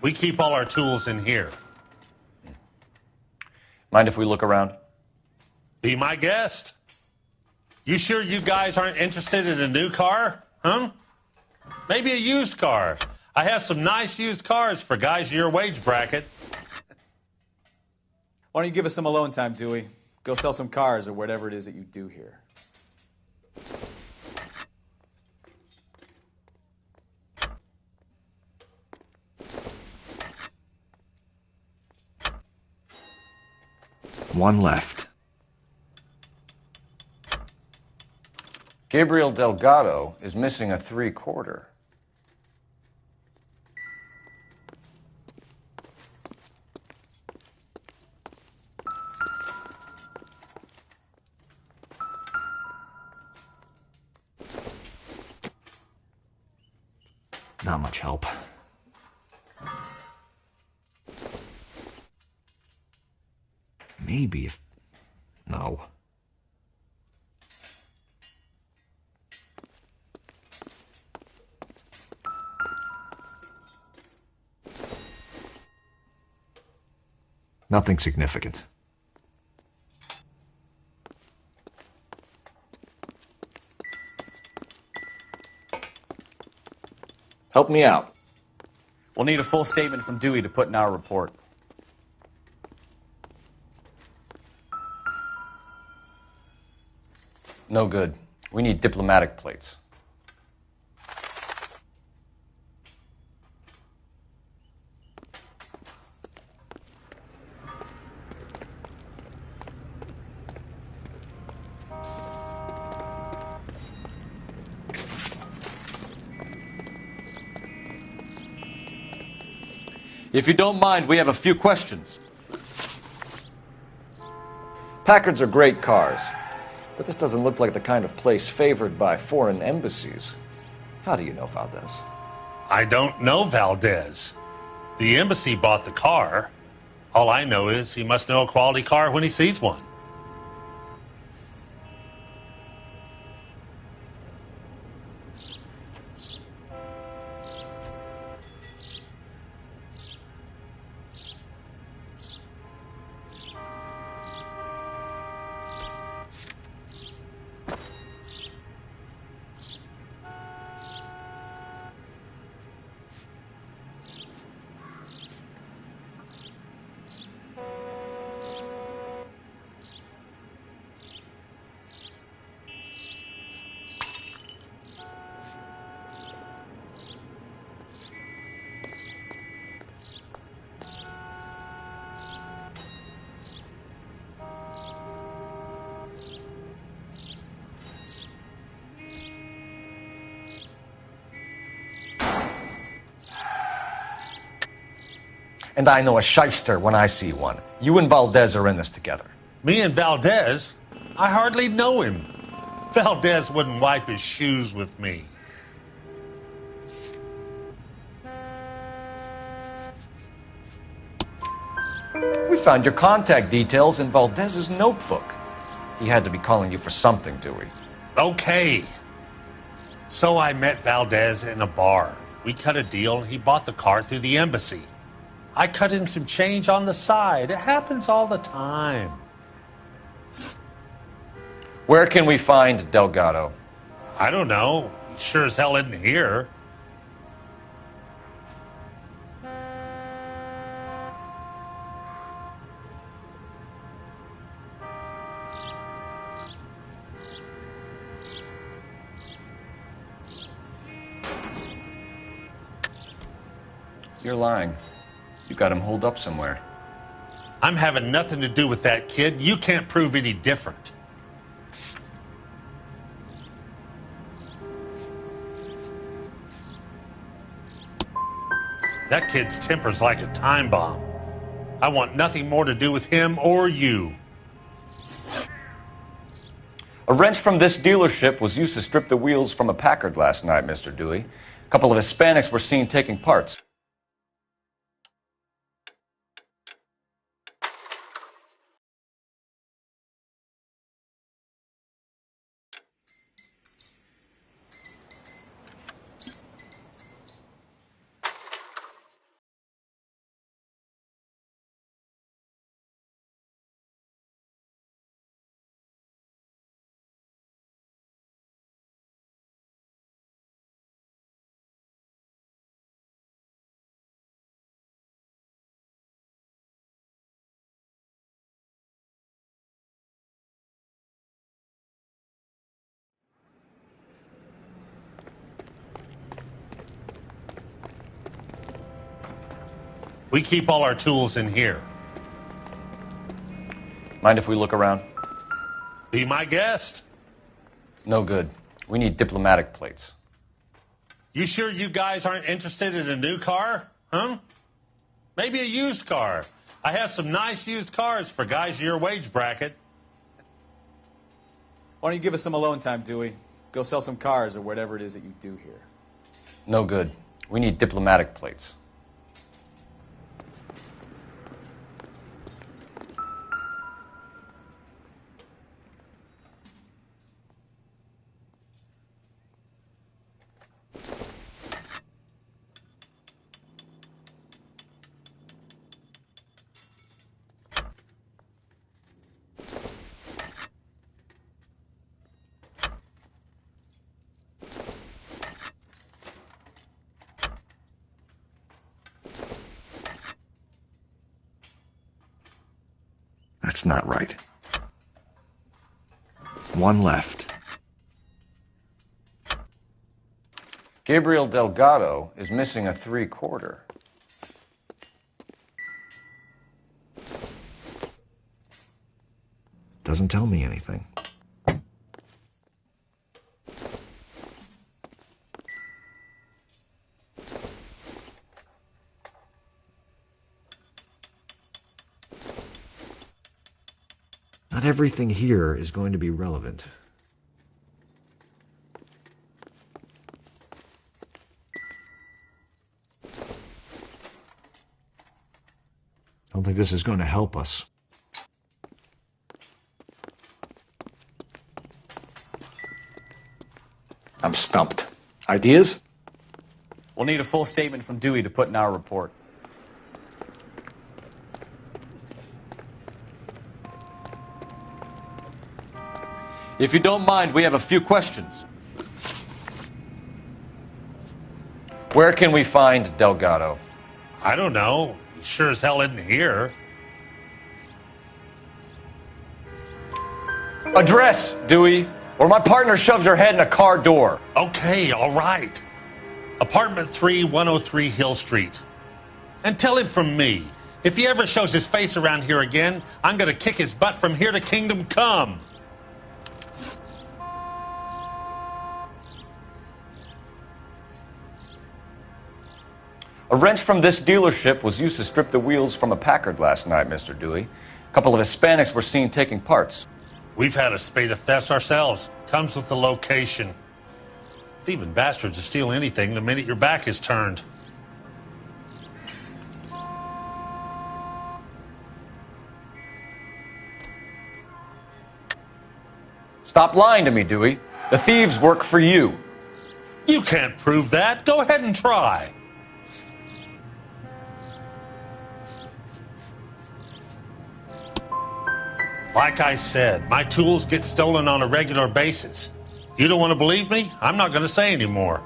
We keep all our tools in here. Mind if we look around? Be my guest. You sure you guys aren't interested in a new car? Huh? Maybe a used car. I have some nice used cars for guys your wage bracket. Why don't you give us some alone time, Dewey? Go sell some cars or whatever it is that you do here. One left. Gabriel Delgado is missing a 3/4. Not much help. Maybe if... No. Nothing significant. Help me out. We'll need a full statement from Dewey to put in our report. No good. We need diplomatic plates. If you don't mind, we have a few questions. Packards are great cars, but this doesn't look like the kind of place favored by foreign embassies. How do you know Valdez? I don't know Valdez. The embassy bought the car. All I know is he must know a quality car when he sees one. And I know a shyster when I see one. You and Valdez are in this together. Me and Valdez? I hardly know him. Valdez wouldn't wipe his shoes with me. We found your contact details in Valdez's notebook. He had to be calling you for something, Dewey. Okay. So I met Valdez in a bar. We cut a deal and he bought the car through the embassy. I cut him some change on the side. It happens all the time. Where can we find Delgado? I don't know. He sure as hell isn't here. You're lying. You got him holed up somewhere. I'm having nothing to do with that kid. You can't prove any different. That kid's temper's like a time bomb. I want nothing more to do with him or you. A wrench from this dealership was used to strip the wheels from a Packard last night, Mr. Dewey. A couple of Hispanics were seen taking parts. We keep all our tools in here. Mind if we look around? Be my guest. No good. We need diplomatic plates. You sure you guys aren't interested in a new car? Huh? Maybe a used car. I have some nice used cars for guys in your wage bracket. Why don't you give us some alone time, Dewey? Go sell some cars or whatever it is that you do here. No good. We need diplomatic plates. That's not right. One left. Gabriel Delgado is missing a 3/4. Doesn't tell me anything. Not everything here is going to be relevant. Don't think this is going to help us. I'm stumped. Ideas? We'll need a full statement from Dewey to put in our report. If you don't mind, we have a few questions. Where can we find Delgado? I don't know. He sure as hell isn't here. Address, Dewey, or my partner shoves her head in a car door. Okay, all right. Apartment 3, 103 Hill Street. And tell him from me, if he ever shows his face around here again, I'm going to kick his butt from here to Kingdom Come. A wrench from this dealership was used to strip the wheels from a Packard last night, Mr. Dewey. A couple of Hispanics were seen taking parts. We've had a spate of thefts ourselves. Comes with the location. Thieving bastards will steal anything the minute your back is turned. Stop lying to me, Dewey. The thieves work for you. You can't prove that. Go ahead and try. Like I said, my tools get stolen on a regular basis. You don't want to believe me? I'm not going to say anymore.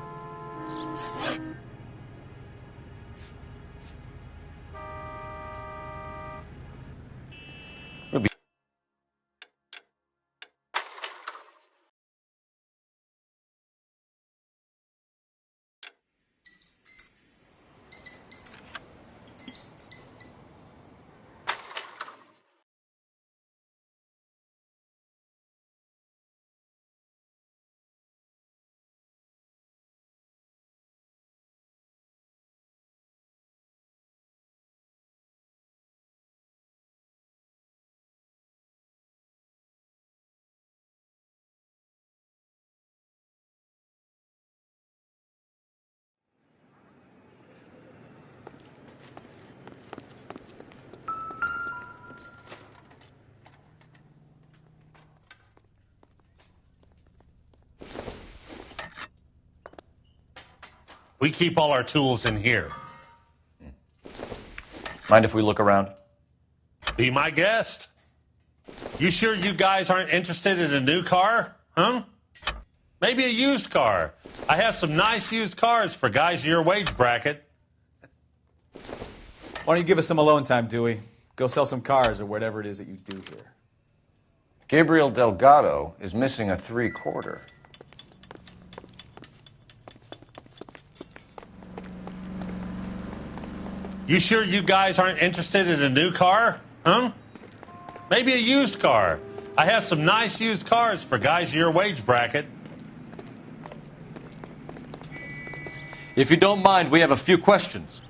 We keep all our tools in here. Mind if we look around? Be my guest. You sure you guys aren't interested in a new car? Huh? Maybe a used car. I have some nice used cars for guys in your wage bracket. Why don't you give us some alone time, Dewey? Go sell some cars or whatever it is that you do here. Gabriel Delgado is missing a 3/4. You sure you guys aren't interested in a new car? Huh? Maybe a used car. I have some nice used cars for guys in your wage bracket. If you don't mind, we have a few questions.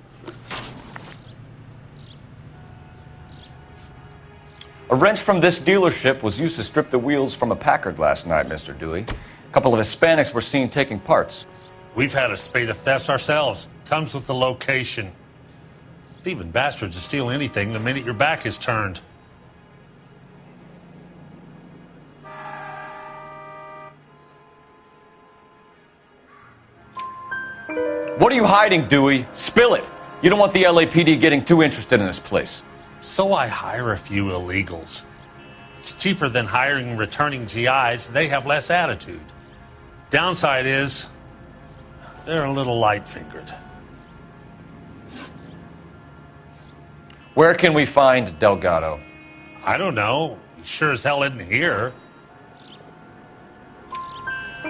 A wrench from this dealership was used to strip the wheels from a Packard last night, Mr. Dewey. A couple of Hispanics were seen taking parts. We've had a spate of thefts ourselves. Comes with the location. Thieving bastards to steal anything the minute your back is turned. What are you hiding, Dewey? Spill it. You don't want the LAPD getting too interested in this place. So I hire a few illegals. It's cheaper than hiring returning GIs. They have less attitude. Downside is, they're a little light-fingered. Where can we find Delgado? I don't know. He sure as hell isn't here.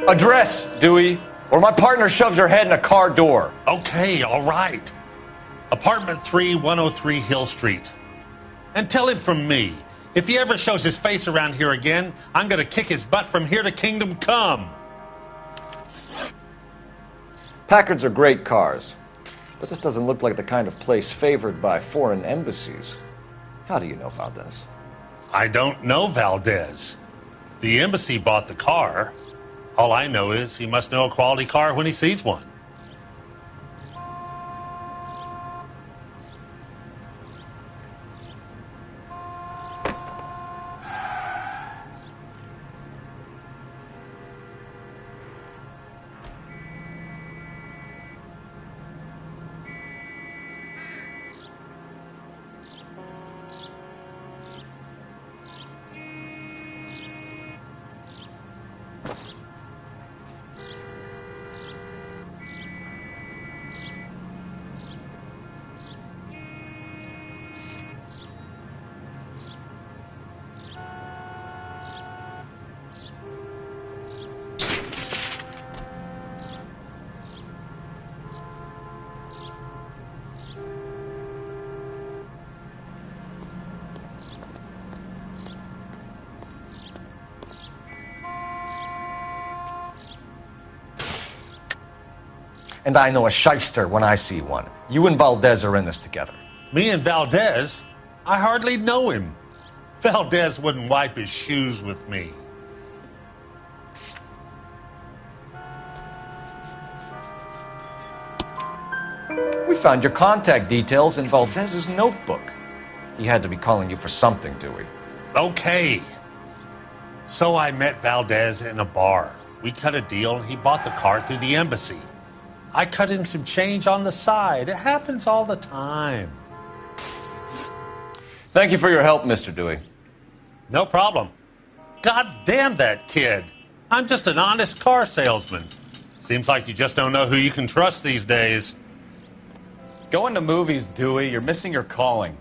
Address, Dewey, or my partner shoves her head in a car door. Okay, all right. Apartment 3, 103 Hill Street. And tell him from me, if he ever shows his face around here again, I'm going to kick his butt from here to Kingdom Come. Packards are great cars, but this doesn't look like the kind of place favored by foreign embassies. How do you know Valdez? I don't know Valdez. The embassy bought the car. All I know is he must know a quality car when he sees one. And I know a shyster when I see one. You and Valdez are in this together. Me and Valdez? I hardly know him. Valdez wouldn't wipe his shoes with me. We found your contact details in Valdez's notebook. He had to be calling you for something, Dewey. Okay. So I met Valdez in a bar. We cut a deal and he bought the car through the embassy. I cut him some change on the side. It happens all the time. Thank you for your help, Mr. Dewey. No problem. God damn that kid. I'm just an honest car salesman. Seems like you just don't know who you can trust these days. Going to movies, Dewey. You're missing your calling.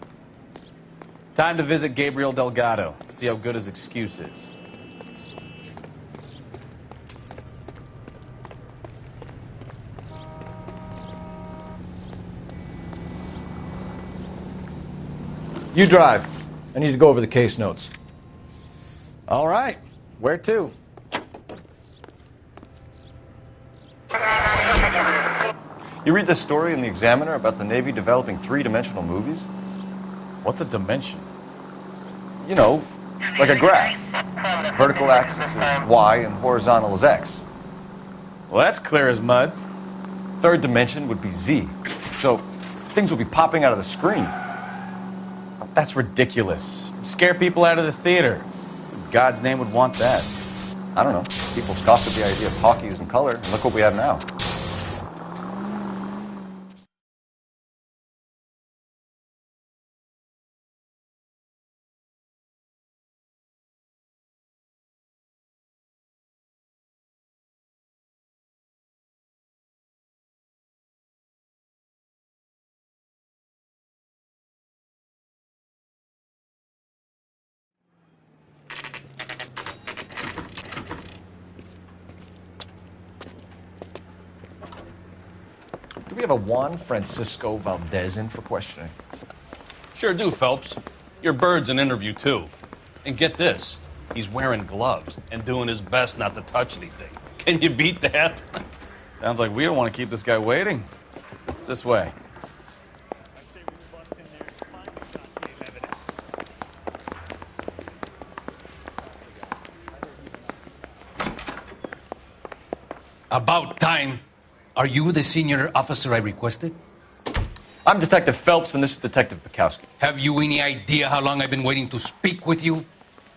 Time to visit Gabriel Delgado. See how good his excuse is. You drive. I need to go over the case notes. All right. Where to? You read this story in the Examiner about the Navy developing three-dimensional movies? What's a dimension? You know, like a graph. Vertical axis is Y and horizontal is X. Well, that's clear as mud. Third dimension would be Z. So things would be popping out of the screen. That's ridiculous. Scare people out of the theater. In God's name would want that. I don't know. People scoffed at the idea of hockey using color. And look what we have now. Do we have a Juan Francisco Valdez in for questioning? Sure do, Phelps. Your bird's an interview, too. And get this, he's wearing gloves and doing his best not to touch anything. Can you beat that? Sounds like we don't want to keep this guy waiting. It's this way. About time. Are you the senior officer I requested? I'm Detective Phelps, and this is Detective Bukowski. Have you any idea how long I've been waiting to speak with you?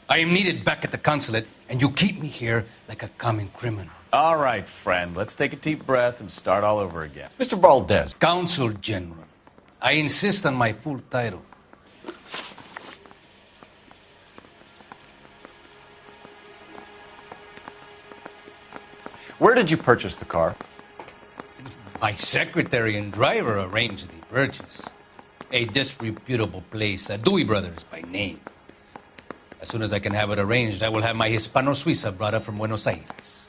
I am needed back at the consulate, and you keep me here like a common criminal. All right, friend. Let's take a deep breath and start all over again. Mr. Valdez. Consul General. I insist on my full title. Where did you purchase the car? My secretary and driver arranged the purchase. A disreputable place, Dewey Brothers by name. As soon as I can have it arranged, I will have my Hispano Suiza brought up from Buenos Aires.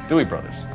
Dewey Brothers.